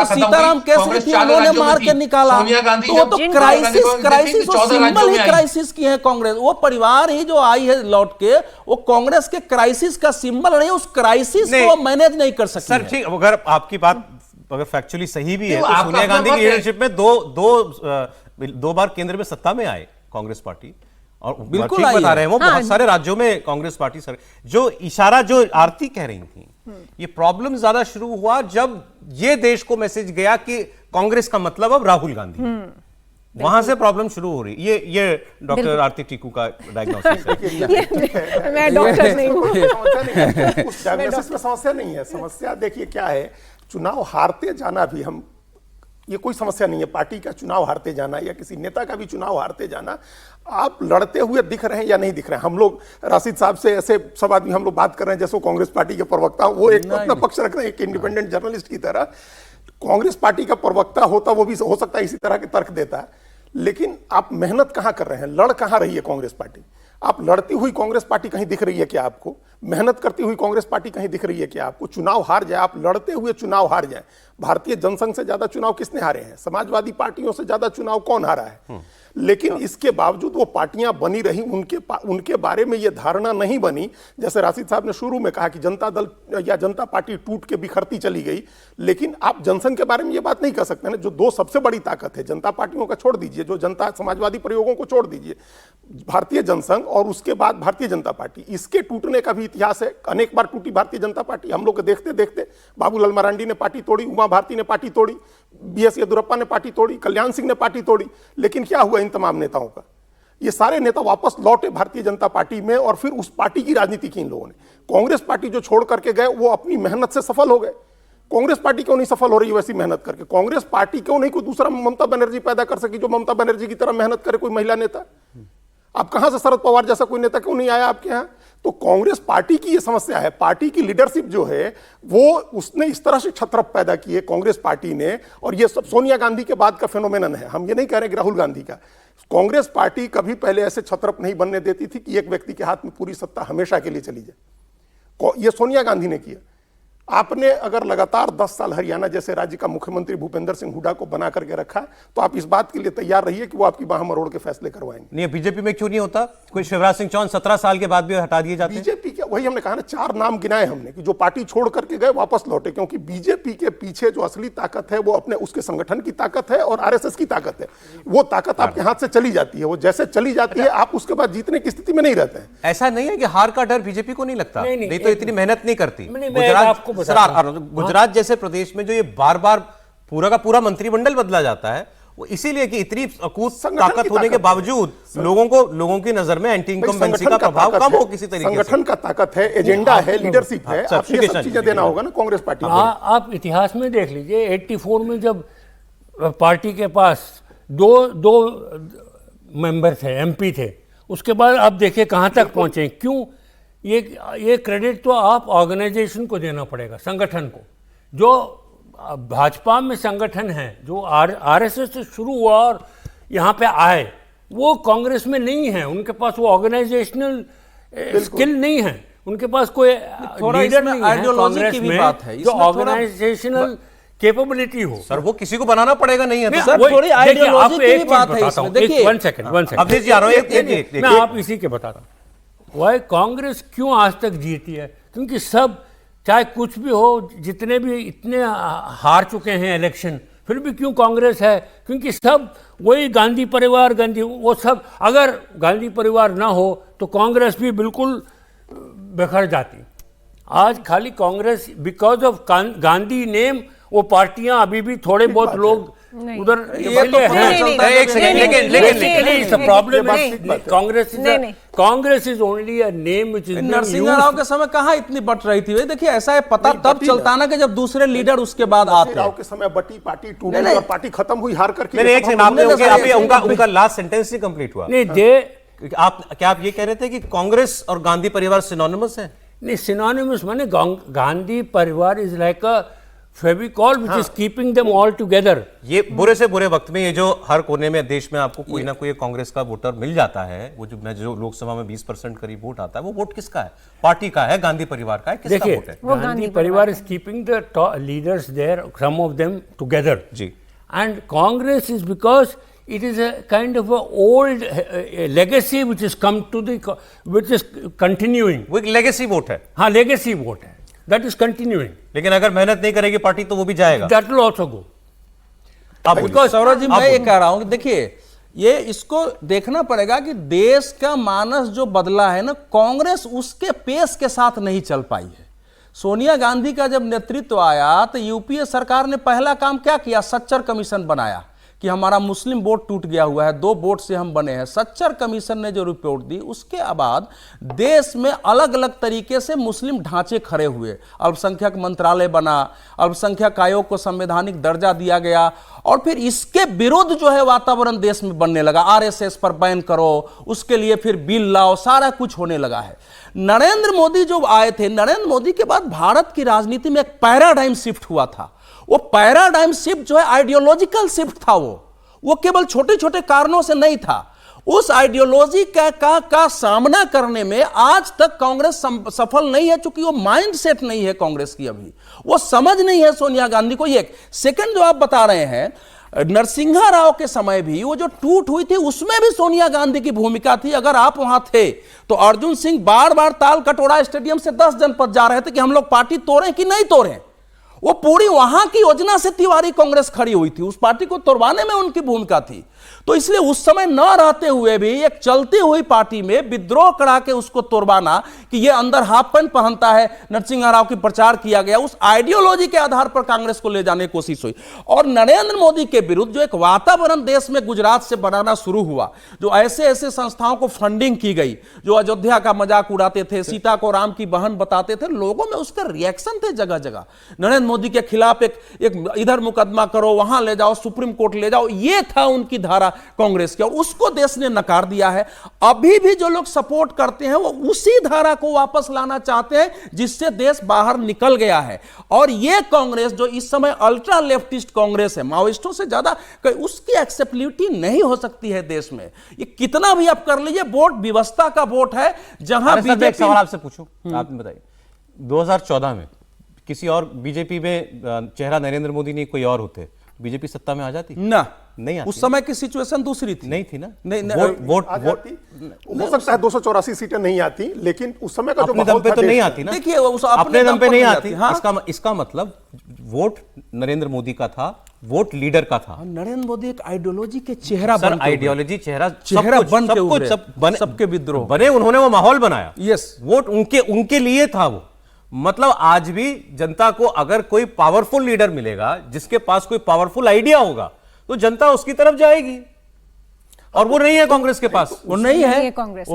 सीताराम केसरी थी उन्होंने मार के निकाला। तो क्राइसिस और सिंबल ही क्राइसिस की है कांग्रेस। वो परिवार ही जो आई है लौट के, वो कांग्रेस के क्राइसिस का सिंबल रही, उस क्राइसिस को मैनेज नहीं कर सकती। सर ठीक, अगर आपकी बात अगर फैक्चुअली सही भी है तो सोनिया गांधी की लीडरशिप में दो 2 बार केंद्र में सत्ता में आए कांग्रेस पार्टी, और बिल्कुल ठीक आई बता है। रहे हैं वो, बहुत सारे राज्यों में कांग्रेस पार्टी सर, जो इशारा जो आरती कह रही थी, ये प्रॉब्लम ज्यादा शुरू हुआ जब ये देश को मैसेज गया कि कांग्रेस का मतलब अब राहुल गांधी, वहां से प्रॉब्लम शुरू हो रही। ये डॉक्टर आरती टीकू का डायग्नोसिस है। मैं डॉक्टर नहीं हूँ। समस्या नहीं है, उस डायग्नोसिस में समस्या नहीं है। समस्या देखिए क्या है, चुनाव हारते जाना भी हम, ये कोई समस्या नहीं है। पार्टी का चुनाव हारते जाना या किसी नेता का भी चुनाव हारते जाना, आप लड़ते हुए दिख रहे हैं या नहीं दिख रहे हैं। हम लोग राशिद साहब से ऐसे सब आदमी हम लोग बात कर रहे हैं जैसे वो कांग्रेस पार्टी के प्रवक्ता, वो एक अपना पक्ष रख रहे हैं एक इंडिपेंडेंट जर्नलिस्ट की तरह। कांग्रेस पार्टी का प्रवक्ता होता वो भी हो सकता है इसी तरह के तर्क देता, लेकिन आप मेहनत कहां कर रहे हैं, लड़ कहां रही है कांग्रेस पार्टी? आप लड़ती हुई कांग्रेस पार्टी कहीं दिख रही है क्या आपको? मेहनत करती हुई कांग्रेस पार्टी कहीं दिख रही है क्या आपको? चुनाव हार जाए, आप लड़ते हुए चुनाव हार जाए। भारतीय जनसंघ से ज्यादा चुनाव किसने हारे हैं? समाजवादी पार्टियों से ज्यादा चुनाव कौन हारा है? लेकिन इसके बावजूद वो पार्टियां बनी रही, उनके बारे में ये धारणा नहीं बनी। जैसे राशिद साहब ने शुरू में कहा कि जनता दल या जनता पार्टी टूट के बिखरती चली गई, लेकिन आप जनसंघ के बारे में ये बात नहीं कह सकते ना। जो 2 सबसे बड़ी ताकत है, जनता पार्टियों का छोड़ दीजिए, जो जनता समाजवादी प्रयोगों को छोड़ दीजिए, भारतीय जनसंघ और उसके बाद भारतीय जनता पार्टी, इसके टूटने का भी इतिहास है। अनेक बार टूटी भारतीय जनता पार्टी, हम लोग को देखते देखते बाबूलाल मरांडी ने पार्टी तोड़ी, उमा भारती ने पार्टी तोड़ी, बीएस येदियुरप्पा ने पार्टी तोड़ी, कल्याण सिंह ने पार्टी तोड़ी, लेकिन क्या हुआ इन तमाम नेताओं का? ये सारे नेता वापस लौटे भारतीय जनता पार्टी में, और फिर उस पार्टी की राजनीति की इन लोगों ने। कांग्रेस पार्टी जो छोड़ करके गए वो अपनी मेहनत से सफल हो गए। कांग्रेस पार्टी क्यों नहीं सफल हो रही है वैसी मेहनत करके? कांग्रेस पार्टी क्यों नहीं कोई दूसरा ममता बनर्जी पैदा कर सकी जो ममता बनर्जी की तरह मेहनत करे, कोई महिला नेता? आप कहां से शरद पवार जैसा कोई नेता क्यों नहीं आया आपके यहां? तो कांग्रेस पार्टी की ये समस्या है। पार्टी की लीडरशिप जो है वो उसने इस तरह से छत्रप पैदा किए कांग्रेस पार्टी ने, और ये सब सोनिया गांधी के बाद का फेनोमेनन है। हम ये नहीं कह रहे कि राहुल गांधी का। कांग्रेस पार्टी कभी पहले ऐसे छत्रप नहीं बनने देती थी कि एक व्यक्ति के हाथ में पूरी सत्ता हमेशा के लिए चली जाए। ये सोनिया गांधी ने किया। आपने अगर लगातार 10 साल हरियाणा जैसे राज्य का मुख्यमंत्री भूपेंद्र सिंह हुड्डा को बना करके रखा, तो आप इस बात के लिए तैयार रहिए कि वो आपकी बाह मरोड़ के फैसले करवाएंगे। नहीं, बीजेपी में क्यों नहीं होता? कोई शिवराज सिंह चौहान 17 साल के बाद भी हटा दिए जाते हैं। बीजेपी के, वही हमने कहा ना, 4 नाम गिनाए हमने कि जो पार्टी छोड़ करके गए वापस लौटे, क्योंकि बीजेपी के पीछे जो असली ताकत है वो अपने उसके संगठन की ताकत है और आरएसएस की ताकत है। वो ताकत आपके हाथ से चली जाती है, वो जैसे चली जाती है आप उसके बाद जीतने की स्थिति में नहीं रहते हैं। ऐसा नहीं है कि हार का डर बीजेपी को नहीं लगता, नहीं तो इतनी मेहनत नहीं करती। आपको गुजरात जैसे प्रदेश में जो ये बार बार पूरा का पूरा मंत्रिमंडल बदला जाता है, वो इसीलिए कि इतनी अकूत ताकत होने के बावजूद लोगों की नजर में एंटी इनकम्बेंसी का प्रभाव कम हो किसी तरीके से। संगठन का ताकत है, एजेंडा है, लीडरशिप है, आपको ये सब चीजें देना होगा ना कांग्रेस पार्टी को। आप इतिहास में देख लीजिए, 84 में जब पार्टी के पास दो मेंबर थे, एमपी थे, उसके बाद आप देखिए कहां तक पहुंचे। क्यों? ये क्रेडिट तो आप ऑर्गेनाइजेशन को देना पड़ेगा, संगठन को। जो भाजपा में संगठन है, जो आरएसएस से शुरू हुआ और यहाँ पे आए, वो कांग्रेस में नहीं है। उनके पास वो ऑर्गेनाइजेशनल स्किल नहीं है, उनके पास कोई लीडर नहीं है कांग्रेस में जो ऑर्गेनाइजेशनल कैपेबिलिटी हो। सर वो किसी को बनाना पड़ेगा, नहीं है सर थोड़ी आइडियोलॉजी की बात है इसमें। देखिए, वन सेकंड, मैं आप इसी के बता रहा हूँ। वह कांग्रेस क्यों आज तक जीती है? क्योंकि सब, चाहे कुछ भी हो, जितने भी इतने हार चुके हैं इलेक्शन, फिर भी क्यों कांग्रेस है? क्योंकि सब वही गांधी परिवार, वो सब। अगर गांधी परिवार ना हो तो कांग्रेस भी बिल्कुल बिखर जाती। आज खाली Congress, because of Gandhi name, वो पार्टियां अभी भी थोड़े बहुत लोग उधर Congress is only a name which is Narasimha Rao के समय कहां इतनी बट रही थी? देखिए, ऐसा है पता तब चलता ना कि जब दूसरे लीडर उसके बाद आते। राव के समय बटी, पार्टी टूटी और पार्टी खत्म हुई हार करके। एक सेकंड, उनका लास्ट सेंटेंस नहीं कंप्लीट हुआ। नहीं, आप ये कह रहे थे कि कांग्रेस और गांधी परिवार सिनोनिमस है? नहीं, सिनोनिमस माने गांधी परिवार is like a Fevicol which is keeping them all together. ये बुरे से बुरे वक्त में, ये जो हर कोने में देश में आपको कोई ना कोई कांग्रेस का वोटर मिल जाता है, वो जो लोकसभा में 20% करीब वोट आता है, वो वोट किसका है? पार्टी का है, गांधी परिवार का है, किसका वोट है? गांधी परिवार is keeping the leaders there, some of them together जी। And Congress is because it is a kind of a old legacy which is come to which is continuing. वो एक लेगेसी वोट है। हाँ, लेगेसी वोट है, that is continuing. लेकिन अगर मेहनत नहीं करेगी पार्टी तो वो भी जाएगा। That will also go. Because Saurabh ji, मैं ये कह रहा हूं कि देखिए, ये इसको देखना पड़ेगा कि देश का मानस जो बदला है ना, कांग्रेस उसके पेस के साथ नहीं चल पाई है। सोनिया गांधी का जब नेतृत्व आया तो यूपीए सरकार ने पहला काम क्या किया? सच्चर कमीशन बनाया कि हमारा मुस्लिम वोट टूट गया हुआ है, 2 वोट से हम बने हैं। सच्चर कमीशन ने जो रिपोर्ट दी, उसके बाद देश में अलग अलग तरीके से मुस्लिम ढांचे खड़े हुए। अल्पसंख्यक मंत्रालय बना, अल्पसंख्यक आयोग को संवैधानिक दर्जा दिया गया, और फिर इसके विरुद्ध जो है वातावरण देश में बनने लगा। आरएसएस पर बैन करो, उसके लिए फिर बिल लाओ, सारा कुछ होने लगा है। नरेंद्र मोदी जो आए थे, नरेंद्र मोदी के बाद भारत की राजनीति में एक पैराडाइम शिफ्ट हुआ था। वो पैराडाइम शिफ्ट जो है आइडियोलॉजिकल शिफ्ट था। वो केवल छोटे छोटे कारणों से नहीं था। उस आइडियोलॉजी का सामना करने में आज तक कांग्रेस सफल नहीं है, क्योंकि वो माइंडसेट नहीं है कांग्रेस की। अभी वो समझ नहीं है सोनिया गांधी को। ये सेकंड जो आप बता रहे हैं, नरसिंहा राव के समय भी वो जो टूट हुई थी, उसमें भी सोनिया गांधी की भूमिका थी। अगर आप वहां थे तो अर्जुन सिंह बार बार ताल कटोरा स्टेडियम से 10 जनपद जा रहे थे कि हम लोग पार्टी तोड़ें कि नहीं तोड़ें। वो पूरी वहां की योजना से तिवारी कांग्रेस खड़ी हुई थी, उस पार्टी को तोड़वाने में उनकी भूमिका थी। तो इसलिए उस समय न रहते हुए भी एक चलती हुई पार्टी में विद्रोह करा के उसको तोड़वाना कि ये अंदर हाफ पैंट पहनता है, नरसिंहा राव की प्रचार किया गया। उस आइडियोलॉजी के आधार पर कांग्रेस को ले जाने की कोशिश हुई। और नरेंद्र मोदी के विरुद्ध जो एक वातावरण देश में गुजरात से बनाना शुरू हुआ, जो ऐसे ऐसे संस्थाओं को फंडिंग की गई जो अयोध्या का मजाक उड़ाते थे, सीता को राम की बहन बताते थे, लोगों में उसका रिएक्शन थे जगह जगह। नरेंद्र मोदी के खिलाफ एक इधर मुकदमा करो, वहां ले जाओ, सुप्रीम कोर्ट ले जाओ, ये था उनकी धारा कांग्रेस की, और उसको देश ने नकार दिया है। अभी भी जो लोग सपोर्ट करते हैं वो उसी धारा को वापस लाना चाहते हैं जिससे देश बाहर निकल गया है। और ये कांग्रेस जो इस समय अल्ट्रा लेफ्टिस्ट कांग्रेस है, माओइस्टों से ज्यादा, उसकी एक्सेप्टेबिलिटी नहीं हो सकती है देश में। ये कितना भी आप कर लीजिए, वोट व्यवस्था का वोट है जहां बीजेपी। एक सवाल आपसे पूछूं, आपने बताइए 2014 में किसी और बीजेपी में चेहरा नरेंद्र मोदी नहीं कोई और होते, बीजेपी सत्ता में आ जाती? ना, नहीं आती। उस समय की सिचुएशन दूसरी थी। नहीं थी ना? नहीं, वोट हो सकता है 284 सीटें नहीं आती, लेकिन उस समय का जो अपने दम पे तो नहीं आती ना। देखिए अपने दम पे नहीं आती। हाँ। इसका मतलब वोट नरेंद्र मोदी का था, वोट लीडर का था। नरेंद्र मोदी एक आइडियोलॉजी के चेहरा सर, आइडियोलॉजी चेहरा बन के उभरे, सबके विद्रोह बने, उन्होंने वो माहौल बनाया। यस, वोट उनके लिए था वो। मतलब आज भी जनता को अगर कोई पावरफुल लीडर मिलेगा, जिसके पास कोई पावरफुल आइडिया होगा, तो जनता उसकी तरफ जाएगी। और वो नहीं है कांग्रेस के पास, वो नहीं है कांग्रेस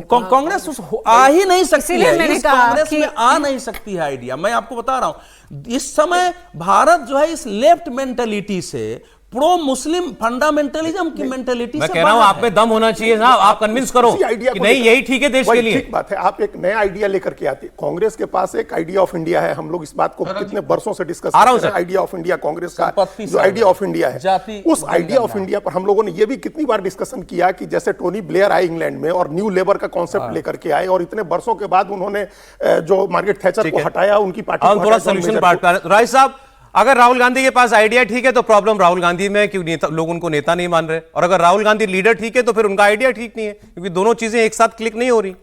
आ ही नहीं सकती है, मैंने कांग्रेस में आ नहीं सकती है आइडिया। मैं आपको बता रहा हूं, इस समय भारत जो है इस लेफ्ट मेंटेलिटी से, प्रो मुस्लिम फंडामेंटलिज्म की मेंटेलिटी से, मैं कह रहा हूं आप में दम होना चाहिए साहब, आप कन्विंस करो कि नहीं यही ठीक है देश के लिए। ठीक बात है, आप एक नया आइडिया लेकर के आते। कांग्रेस के पास एक आइडिया ऑफ इंडिया है, हम लोग इस बात को कितने वर्षों से डिस्कस कर रहे हैं। आइडिया ऑफ इंडिया कांग्रेस का जो आइडिया ऑफ इंडिया है, उस आइडिया ऑफ इंडिया पर हम लोगों ने ये भी कितनी बार डिस्कसन किया कि जैसे टोनी ब्लेयर आए इंग्लैंड में और न्यू लेबर का कॉन्सेप्ट लेकर के आए, और इतने वर्षों के बाद उन्होंने जो मार्गरेट थैचर को हटाया, उनकी पार्टी को थोड़ा सोल्यूशन बांट कर। राय साहब, अगर राहुल गांधी के पास आइडिया ठीक है तो प्रॉब्लम राहुल गांधी में, क्यों लोग उनको नेता नहीं मान रहे, और अगर राहुल गांधी लीडर ठीक है तो फिर उनका आइडिया ठीक नहीं है, क्योंकि दोनों चीजें एक साथ क्लिक नहीं हो रही।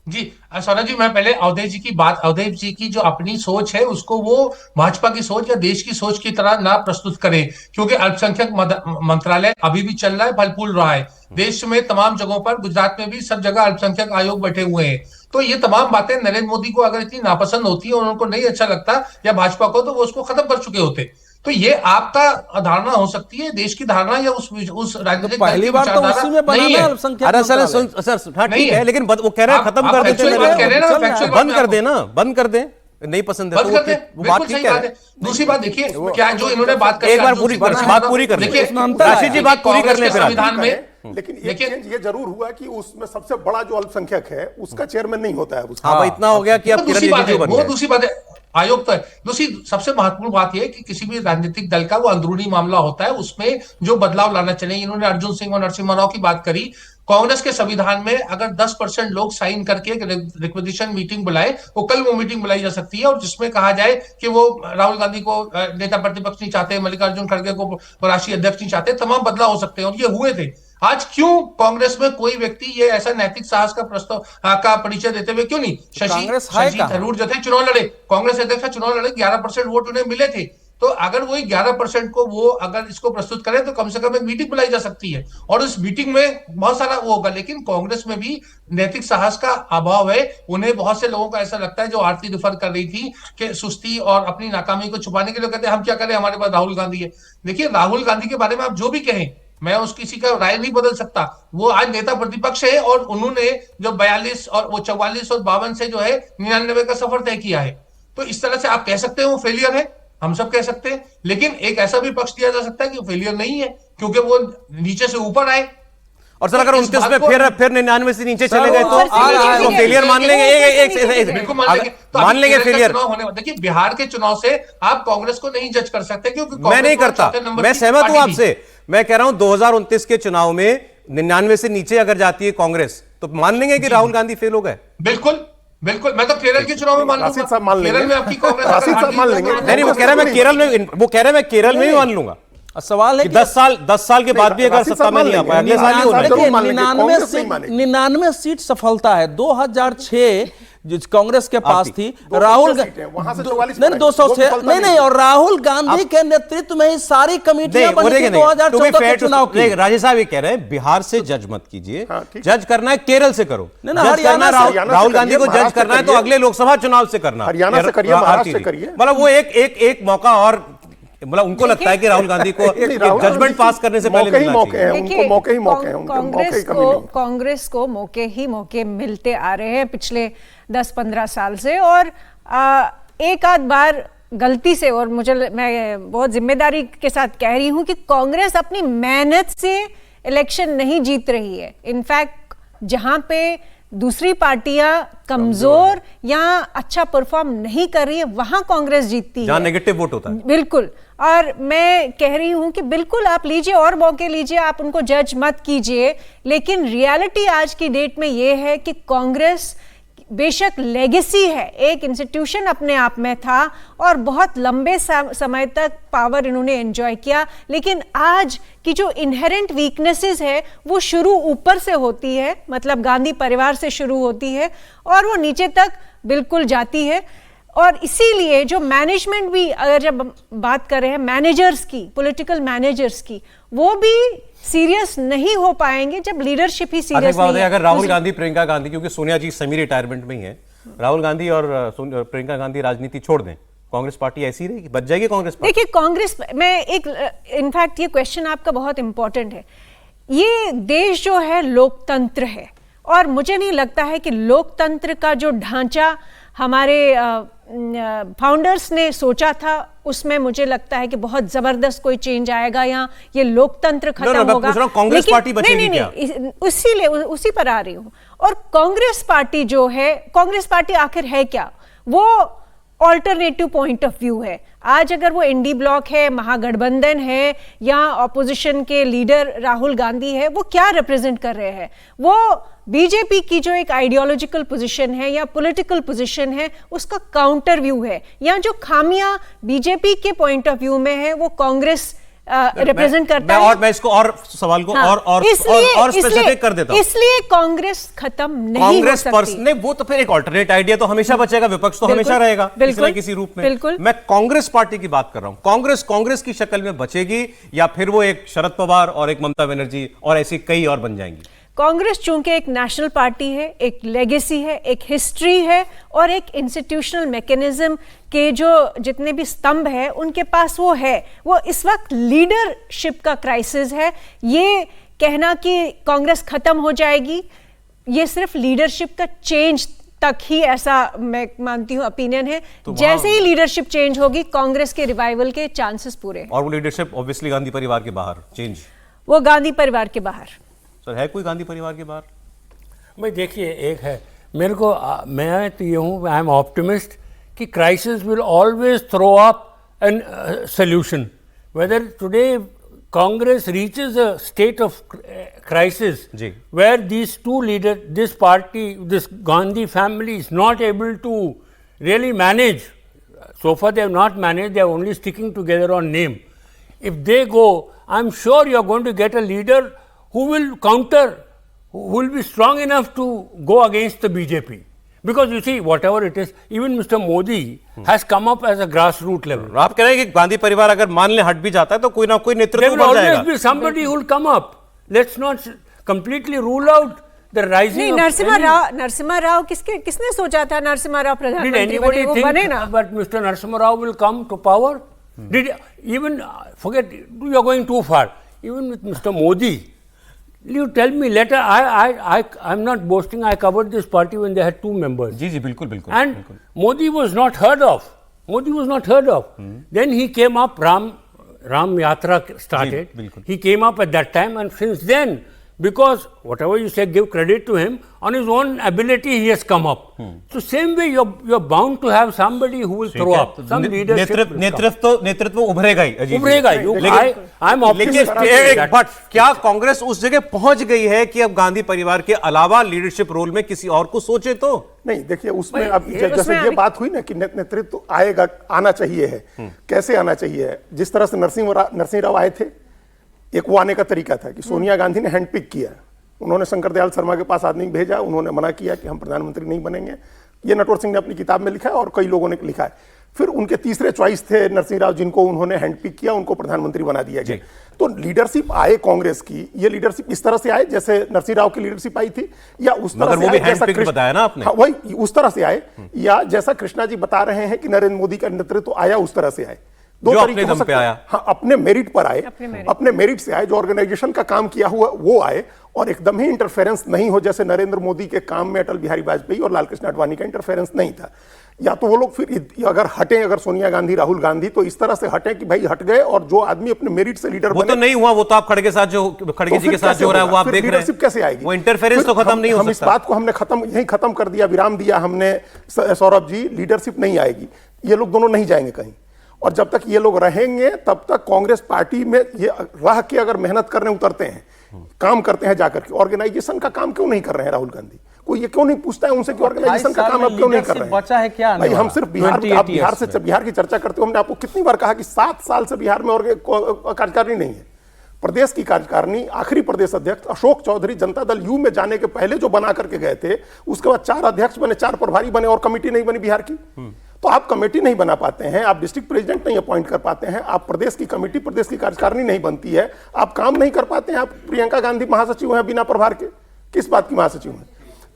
जी सौरभ जी, मैं पहले अवधेश जी की जो अपनी सोच है उसको वो भाजपा की सोच या देश की सोच की तरह ना प्रस्तुत करें, क्योंकि अल्पसंख्यक मंत्रालय अभी भी चल रहा है, फल फूल रहा है देश में तमाम जगहों पर, गुजरात में भी सब जगह अल्पसंख्यक आयोग बैठे हुए हैं। तो ये तमाम बातें नरेंद्र मोदी को अगर इतनी नापसंद होती है और उनको नहीं अच्छा लगता या भाजपा को, तो वो उसको खत्म कर चुके होते। तो ये आपका धारणा हो सकती है, देश की धारणा या उस राजनीतिक पहली बार तो उसी में नहीं है। अरे सर ठीक है, लेकिन वो कह रहे हैं खत्म कर देते हैं, बंद कर देना, बंद कर दें, नहीं पसंद है तो बात ठीक है। दूसरी बात देखिए, क्या जो इन्होंने बात कर, एक बार बात पूरी कर लीजिए, राशि जी बात पूरी कर ले संविधान में। लेकिन एक चेंज ये जरूर हुआ कि उसमें सबसे बड़ा जो अल्पसंख्यक है उसका चेयरमैन नहीं होता है। हाँ, इतना हो गया कि अब दूसरी बात है, आयोग तो है। दूसरी सबसे महत्वपूर्ण बात यह है कि किसी भी राजनीतिक दल का वो अंदरूनी मामला होता है, उसमें जो बदलाव लाना चाहिए। इन्होंने अर्जुन सिंह और नरसिम्हा राव की बात करी। कांग्रेस के संविधान में अगर 10% लोग साइन करके रिक्वेजिशन मीटिंग बुलाए, वो कल वो मीटिंग बुलाई जा सकती है, और जिसमें कहा जाए कि वो राहुल गांधी को नेता प्रतिपक्ष नहीं चाहते, मल्लिकार्जुन खड़गे को राष्ट्रीय अध्यक्ष नहीं चाहते, तमाम बदलाव हो सकते हैं, और ये हुए थे। आज क्यों कांग्रेस में कोई व्यक्ति ये ऐसा नैतिक साहस का प्रस्ताव का परिचय देते हुए क्यों नहीं? शशि थरूर जो थे चुनाव लड़े, कांग्रेस अध्यक्ष चुनाव लड़े, 11% वोट उन्हें मिले थे। तो अगर वही 11% को वो अगर इसको प्रस्तुत करें तो कम से कम एक मीटिंग बुलाई जा सकती है और उस मीटिंग में बहुत सारा वो होगा। लेकिन कांग्रेस में भी नैतिक साहस का अभाव है। उन्हें बहुत से लोगों को ऐसा लगता है, जो आरती रिफर कर रही थी कि सुस्ती और अपनी नाकामी को छुपाने के लिए कहते हैं हम क्या करें, हमारे पास राहुल गांधी है। देखिए, राहुल गांधी के बारे में आप जो भी कहें, मैं उस किसी का राय नहीं बदल सकता। वो आज नेता प्रतिपक्ष है और उन्होंने जो 42 और वो 44 और 52 से जो है 99 का सफर तय किया है। तो इस तरह से आप कह सकते हैं वो फेलियर है, हम सब कह सकते हैं। लेकिन एक ऐसा भी पक्ष दिया जा सकता है कि फेलियर नहीं है, क्योंकि वो नीचे से ऊपर आए। और सर, अगर तो इस 29 बात में को- फिर 99 से नीचे सर, चले गए वो तो आ रहा है। फेलियर मान लेंगे? बिल्कुल मान लेंगे। तो मान अभी लेंगे केरल का फेलियर। चुनाव होने वाला। देखिए, बिहार के चुनाव से आप कांग्रेस को नहीं जज कर सकते, क्योंकि मैं कांग्रेस नहीं को करता, चौथे नंबर मैं की सहमत हूं पार्टी थी। आपसे। मैं कह रहा हूं 2029 के चुनाव में 99 से नीचे अगर जाती है कांग्रेस तो मान लेंगे कि राहुल गांधी फेल हो गए? बिल्कुल बिल्कुल, मैं तो केरल के चुनाव में मान राशिद लूंगा। साहब मान लेंगे। केरल में आपकी कांग्रेस राशिद साहब मान लेंगे। नहीं, वो कह रहा है मैं केरल में, वो कह रहा है मैं केरल में भी मान लूंगा सवाल है कि कि 10 साल के बाद भी अगर राशिद सत्ता साहब में मान नहीं आ लेंगे। पाए, अगले साल ही होना जरूर चाहिए। मान लेंगे, कांग्रेस नहीं मानेगी। 99 सीट सफलता है। 2006 जो कांग्रेस के पास थी, 200 राहुल सीटें, वहां से 44 नहीं, बनाई। 206 वो नहीं नहीं, और राहुल गांधी के नेतृत्व में ही सारी कमिटियां बनी थी 2014 के चुनाव की। राजेश साहब ये कह रहे हैं बिहार से जज मत कीजिए, हाँ, ठीक जज करना है केरल से करो। नहीं, नहीं, जज हरियाणा करना से- हरियाणा से राहुल गांधी करिए, को जज महाराष्ट्र करना है तो करिए। अगले लोकसभा चुनाव से करना। हरियाणा से करिए, महाराष्ट्र से करिए। मतलब वो एक मौका और, मतलब उनको लगता है कि राहुल गांधी को नहीं, राहुल गांधी जजमेंट पास करने से पहले मौके ही मिलना मौके चाहिए। हैं, उनको मौके ही मौके हैं, उनको मौके ही कमी नहीं। कांग्रेस को मौके ही मौके मिलते आ रहे हैं पिछले 10-15 साल से। और एक आध बार गलती से, और मैं बहुत जिम्मेदारी के साथ कह रही हूं कि कांग्रेस अपनी मेहनत से इलेक्शन नहीं जीत रही है। इनफैक्ट जहां पे दूसरी पार्टियां कमजोर या अच्छा परफॉर्म नहीं कर रही है, वहां कांग्रेस जीतती है, जहां नेगेटिव वोट होता है। बिल्कुल। और मैं कह रही हूं कि बिल्कुल आप लीजिए और मौके लीजिए, आप उनको जज मत कीजिए। लेकिन रियलिटी आज की डेट में यह है कि कांग्रेस बेशक लेगेसी है, एक इंस्टीट्यूशन अपने आप में था और बहुत लंबे समय तक पावर इन्होंने एंजॉय किया, लेकिन आज की जो इनहेरेंट वीकनेसेस है वो शुरू ऊपर से होती है, मतलब गांधी परिवार से शुरू होती है और वो नीचे तक बिल्कुल जाती है। और इसीलिए जो मैनेजमेंट भी, अगर जब बात कर रहे हैं मैनेजर्स की, पॉलिटिकल मैनेजर्स की, वो भी सीरियस नहीं हो पाएंगे जब लीडरशिप ही सीरियस नहीं है। अगर राहुल गांधी, प्रियंका गांधी, क्योंकि सोनिया जी सेमी रिटायरमेंट में ही है, राहुल गांधी और प्रियंका गांधी राजनीति छोड़ दें, कांग्रेस पार्टी ऐसी रहेगी, बच जाएगी कांग्रेस पार्टी? देखिए, कांग्रेस में एक, इनफैक्ट ये क्वेश्चन आपका बहुत इंपॉर्टेंट है। ये देश जो है लोकतंत्र है और मुझे नहीं लगता है कि लोकतंत्र का जो ढांचा हमारे फाउंडर्स ने सोचा था उसमें मुझे लगता है कि बहुत जबरदस्त कोई चेंज आएगा या ये लोकतंत्र खत्म होगा। कांग्रेस पार्टी बचेगी क्या? इसीलिए उसी पर आ रही हूं। और कांग्रेस पार्टी जो है, कांग्रेस पार्टी आखिर है क्या? वो ऑल्टरनेटिव पॉइंट ऑफ व्यू है। आज अगर वो इंडी ब्लॉक है, महागठबंधन है या ऑपोजिशन के लीडर राहुल गांधी है, वो क्या रिप्रेजेंट कर रहे हैं? वो बीजेपी की जो एक आइडियोलॉजिकल पोजीशन है या पॉलिटिकल पोजीशन है, उसका काउंटर व्यू है, या जो खामियां बीजेपी के पॉइंट ऑफ व्यू में है वो कांग्रेस रिप्रेजेंट करता है। और मैं इसको और सवाल को और स्पेसिफिक कर देता हूं। इसलिए कांग्रेस खत्म नहीं कांग्रेस हो सकती। पर्सन ने वो तो फिर एक अल्टरनेट आइडिया तो हमेशा बचेगा, विपक्ष तो हमेशा रहेगा किसी न किसी रूप में। बिल्कुल। मैं कांग्रेस पार्टी की बात कर रहा हूं। कांग्रेस की शक्ल में बचेगी या फिर वो एक शरद पवार और एक ममता बनर्जी और ऐसी कई और बन जाएंगी? कांग्रेस चूंकि एक नेशनल पार्टी है, एक लेगेसी है, एक हिस्ट्री है और एक इंस्टीट्यूशनल मैकेनिज्म के जो जितने भी स्तंभ है उनके पास वो है। वो इस वक्त लीडरशिप का क्राइसिस है। ये कहना कि कांग्रेस खत्म हो जाएगी, ये सिर्फ लीडरशिप का चेंज तक ही, ऐसा मैं मानती हूं, ओपिनियन है। तो जैसे ही लीडरशिप चेंज होगी, कांग्रेस के रिवाइवल के चांसेस पूरे हैं। और वो लीडरशिप ऑब्वियसली गांधी परिवार के बाहर चेंज, वो गांधी परिवार के बाहर। सर है कोई गांधी परिवार के बाहर? भाई देखिए, एक है मेरे को, मैं तो ये हूँ, आई एम ऑप्टिमिस्ट कि crisis will always throw up an solution. Whether today Congress reaches a state of crisis where these two leader, this party, this Gandhi family is not able to really manage, so far they have not managed, they are only sticking together on name. If they go, I'm sure you are going to get a leader who will counter, who will be strong enough to go against the BJP. Because you see, whatever it is, even Mr. Modi has come up as a grassroots level. आप कह रहे हैं कि गांधी परिवार अगर मान ले हट भी जाता है तो कोई ना कोई There नेतृत्व will बन always जाएगा। be somebody who will come up. Let's not completely rule out the rising नहीं, of नरसिम्हा राव किसने सोचा था नरसिम्हा राव Did प्रधानमंत्री anybody बने? वो बने think ना। that Mr. Narasimha Rao will come to power? Did even forget, you are going too far. Even with Mr. Modi, you tell me later. I'm not boasting. I covered this party when they had 2 members. जी जी बिल्कुल बिल्कुल And बिल्कुल। Modi was not heard of. Then he came up, Ram Yatra started. बिल्कुल। He came up at that time, and since then, because whatever you say, give credit to him, on his own ability he has come up. So same way you're bound to have somebody who will throw up. Some leadership will come. नेतृत्व उभरेगा ही अजीत जी। उभरेगा ही। I'm optimistic लेकिन that- but क्या कांग्रेस उस जगह पहुंच गई है कि अब गांधी परिवार के अलावा लीडरशिप रोल में किसी और को सोचे तो? नहीं, देखिए उसमें भाई, अब जैसे ये बात हुई ना कि नेतृत्व आएगा, आना चाहिए है, कैसे आना चाहिए है। जिस तरह से नरसिंह राव आए थे, एक वो आने का तरीका था कि सोनिया गांधी ने हैंडपिक किया, उन्होंने शंकर दयाल शर्मा के पास आदमी भेजा, उन्होंने मना किया कि हम प्रधानमंत्री नहीं बनेंगे। ये नटवर सिंह ने अपनी किताब में लिखा है और कई लोगों ने लिखा है। फिर उनके तीसरे चॉइस थे नरसिंह राव, जिनको उन्होंने हैंडपिक किया, उनको प्रधानमंत्री बना दिया गया। तो लीडरशिप आए कांग्रेस की, ये लीडरशिप इस तरह से आए जैसे नरसिंह राव की लीडरशिप आई थी, या उस तरह मगर से वो भी आए जैसा हैंडपिक बताया ना आपने। हाँ, वही उस तरह से आए, या जैसा कृष्णा जी बता रहे हैं कि नरेंद्र मोदी का नेतृत्व आया उस तरह से आए। दो जो तरीके अपने हो दम सकते पे हैं। आया। हाँ, अपने मेरिट पर आए, अपने मेरिट से आए, जो ऑर्गेनाइजेशन का काम किया हुआ वो आए, और एकदम ही इंटरफेरेंस नहीं हो जैसे नरेंद्र मोदी के काम में अटल बिहारी वाजपेयी और लालकृष्ण आडवाणी का इंटरफेरेंस नहीं था। या तो वो लोग फिर अगर हटें, अगर सोनिया गांधी राहुल गांधी, तो इस तरह से हटें कि भाई हट गए, और जो आदमी अपने मेरिट से लीडर वो बने, तो नहीं हुआ। वो तो आप खड़गे साथ जो खड़गे जी के साथ जो हो रहा है वो आप देख रहे लीडरशिप हैं। कैसे आएगी? वो इंटरफेरेंस तो खत्म नहीं हो हम इस सकता। बात को हमने यही खत्म कर दिया, विराम दिया हमने सौरभ जी। लीडरशिप नहीं आएगी, ये लोग दोनों नहीं जाएंगे कहीं, और जब तक ये लोग रहेंगे तब तक कांग्रेस पार्टी में ये रह के अगर मेहनत करने उतरते हैं, काम करते हैं जाकर के, ऑर्गेनाइजेशन का काम क्यों नहीं कर रहे हैं राहुल गांधी? कोई ये क्यों नहीं पूछता है उनसे कि ऑर्गेनाइजेशन का काम अब क्यों नहीं कर रहे हैं? बचा है क्या? भाई हम सिर्फ बिहार की चर्चा करते हो। हमने आपको कितनी बार कहा कि 7 साल से बिहार में कार्यकारिणी नहीं है। प्रदेश की कार्यकारिणी, आखिरी प्रदेश अध्यक्ष अशोक चौधरी जनता दल यू में जाने के पहले जो बना करके गए थे, उसके बाद 4 अध्यक्ष बने, 4 प्रभारी बने, और कमेटी नहीं बनी बिहार की। तो आप कमेटी नहीं बना पाते हैं, आप डिस्ट्रिक्ट प्रेसिडेंट नहीं अपॉइंट कर पाते हैं, आप प्रदेश की कमेटी, प्रदेश की कार्यकारिणी नहीं बनती है, आप काम नहीं कर पाते हैं। आप प्रियंका गांधी महासचिव हैं बिना प्रभार के, किस बात की महासचिव हैं?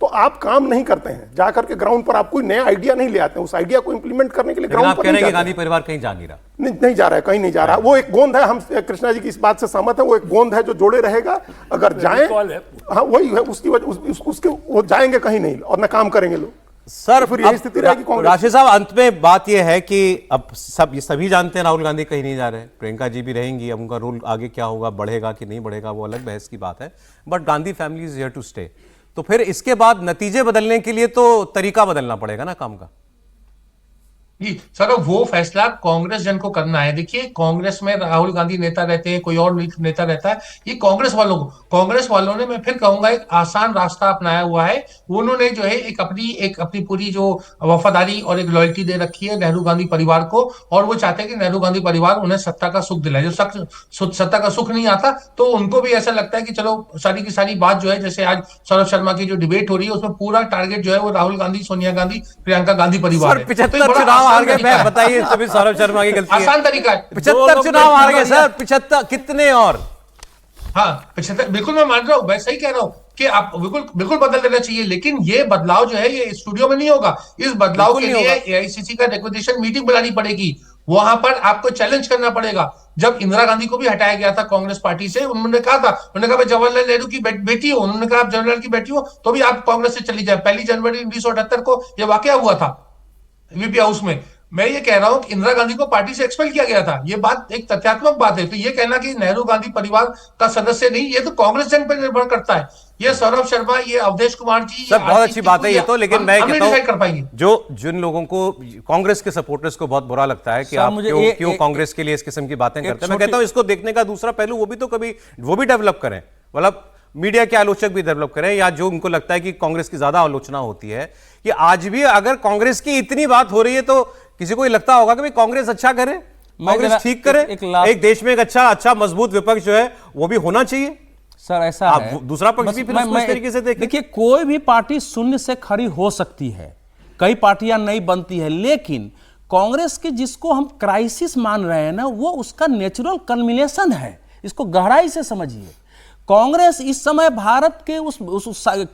तो आप काम नहीं करते हैं, जाकर के ग्राउंड पर आप कोई नया आइडिया नहीं ले आते हैं, उस आइडिया को इंप्लीमेंट करने के लिए ग्राउंड पर नहीं गांधी परिवार कहीं जा नहीं रहा। नहीं जा रहा है, कहीं नहीं जा रहा। वो एक गोंद है, हम कृष्णा जी की इस बात से सहमत है, वो एक गोंद है जो जोड़े रहेगा। अगर जाएं, हाँ वही है, उसकी वजह उसके वो जाएंगे कहीं नहीं, और न काम करेंगे लोग। सर फिर यही स्थिति रहेगी कांग्रेस। राशिद साहब, अंत में बात यह है कि अब सभी जानते हैं राहुल गांधी कहीं नहीं जा रहे हैं, प्रियंका जी भी रहेंगी। अब उनका रोल आगे क्या होगा, बढ़ेगा कि नहीं बढ़ेगा, वो अलग बहस की बात है। But Gandhi family is here to stay. तो फिर इसके बाद नतीजे बदलने के लिए तो तरीका बदलना पड़ेगा ना काम का। जी सर, वो फैसला कांग्रेस जन को करना है। देखिए, कांग्रेस में राहुल गांधी नेता रहते हैं, कोई और नेता रहता है, ये कांग्रेस वालों ने, मैं फिर कहूंगा, एक आसान रास्ता अपनाया हुआ है। उन्होंने जो है एक अपनी पूरी जो वफादारी और एक लॉयल्टी दे रखी है नेहरू गांधी परिवार को, और वो चाहते हैं कि नेहरू गांधी परिवार उन्हें सत्ता का सुख दिलाए। जो सत्ता का सुख नहीं आता तो उनको भी ऐसा लगता है कि चलो सारी की सारी बात जो है, जैसे आज सौरभ शर्मा की जो डिबेट हो रही है, उसमें पूरा टारगेट जो है वो राहुल गांधी, सोनिया गांधी, प्रियंका गांधी परिवार है। 75 चुनाव हार गए, मैं बताइए तभी सौरभ शर्मा की गलती है। आसान तरीका है। 75 चुनाव हार गए सर, 75 कितने? और हाँ 75, बिल्कुल मैं मान रहा हूँ, मैं सही कह रहा हूँ कि आप बिल्कुल बदल देना चाहिए, लेकिन ये बदलाव जो है ये स्टूडियो में नहीं होगा। इस बदलाव के लिए एआईसीसी का रिक्वेजिशन मीटिंग बुलानी पड़ेगी, वहां पर आपको चैलेंज करना पड़ेगा। जब इंदिरा गांधी को भी हटाया गया था कांग्रेस पार्टी से, उन्होंने कहा मैं जवाहरलाल नेहरू की बेटी हूं, उन्होंने कहा आप जवाहरलाल की बेटी हो तो भी आप कांग्रेस से चली जाए। 1 जनवरी 1978 को यह वाकया हुआ था वीपी हाउस में। मैं ये कह रहा हूं कि इंदिरा गांधी को पार्टी से एक्सपेल किया गया था, ये बात एक तथ्यात्मक बात है। तो ये कहना कि नेहरू गांधी परिवार का सदस्य नहीं, ये तो कांग्रेस जन पर निर्भर करता है। ये सौरभ शर्मा, ये अवधेश कुमार जी, सब बहुत अच्छी बात है ये तो, लेकिन मैं कहता हूं जो जिन लोगों को कांग्रेस के सपोर्टर्स को बहुत बुरा लगता है कि आप क्यों कांग्रेस के लिए इस किस्म की बातें करते हैं, मैं कहता हूं इसको देखने का दूसरा पहलू वो भी डेवलप करें, मतलब मीडिया के आलोचक भी डेवलप करें, या जो उनको लगता है कि कांग्रेस की ज्यादा आलोचना होती है, कि आज भी अगर कांग्रेस की इतनी बात हो रही है तो किसी को लगता होगा कि भाई कांग्रेस अच्छा करे, कांग्रेस ठीक करे, एक देश में एक अच्छा मजबूत विपक्ष जो है वो भी होना चाहिए। सर ऐसा है, दूसरा पक्ष भी फिर इस तरीके से देखिए, कोई भी पार्टी शून्य से खड़ी हो सकती है, कई पार्टियां नहीं बनती है, लेकिन कांग्रेस के जिसको हम क्राइसिस मान रहे हैं ना, वो उसका नेचुरल कल्मिनेशन है। इसको गहराई से समझिए। कांग्रेस इस समय भारत के उस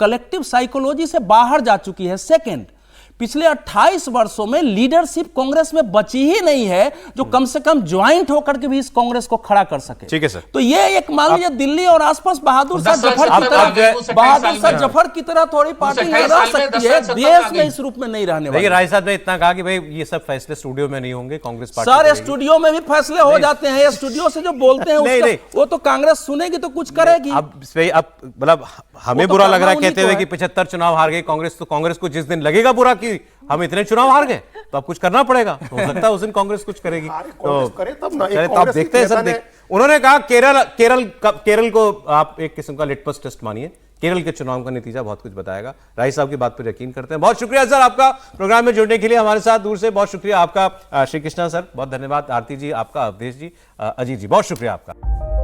कलेक्टिव साइकोलॉजी से बाहर जा चुकी है। सेकंड, पिछले 28 वर्षों में लीडरशिप कांग्रेस में बची ही नहीं है जो कम से कम ज्वाइंट होकर के भी इस कांग्रेस को खड़ा कर सके। ठीक है सर। तो ये एक मान लीजिए दिल्ली और आसपास बहादुर शाह जफर की तरह थोड़ी पार्टी रह सकती है, देश में इस रूप में नहीं रहने वाली। राय साहब ने इतना कहा कि भाई ये सब फैसले स्टूडियो में नहीं होंगे, कांग्रेस पार्टी सर स्टूडियो में भी फैसले हो जाते हैं। स्टूडियो से जो बोलते हैं वो तो कांग्रेस सुनेगी तो कुछ करेगी। अब मतलब हमें बुरा लग रहा है कहते हुए कि 75 चुनाव हार गई कांग्रेस, तो कांग्रेस को जिस दिन लगेगा बुरा कि हम इतने चुनाव हार गए तो अब कुछ करना पड़ेगा, तो हो सकता है उस दिन कांग्रेस कुछ करेगी। तो करे तब ना। आप देखते हैं सर, उन्होंने कहा केरल को आप एक किस्म का लिटमस टेस्ट मानिए, केरल के चुनाव का नतीजा बहुत कुछ बताएगा। राय साहब की बात पर यकीन करते हैं। बहुत शुक्रिया सर आपका प्रोग्राम में जुड़ने के लिए हमारे साथ दूर से। बहुत शुक्रिया आपका श्री कृष्णा सर, बहुत धन्यवाद। आरती जी आपका, अवधेश जी, अजीत जी, बहुत शुक्रिया आपका।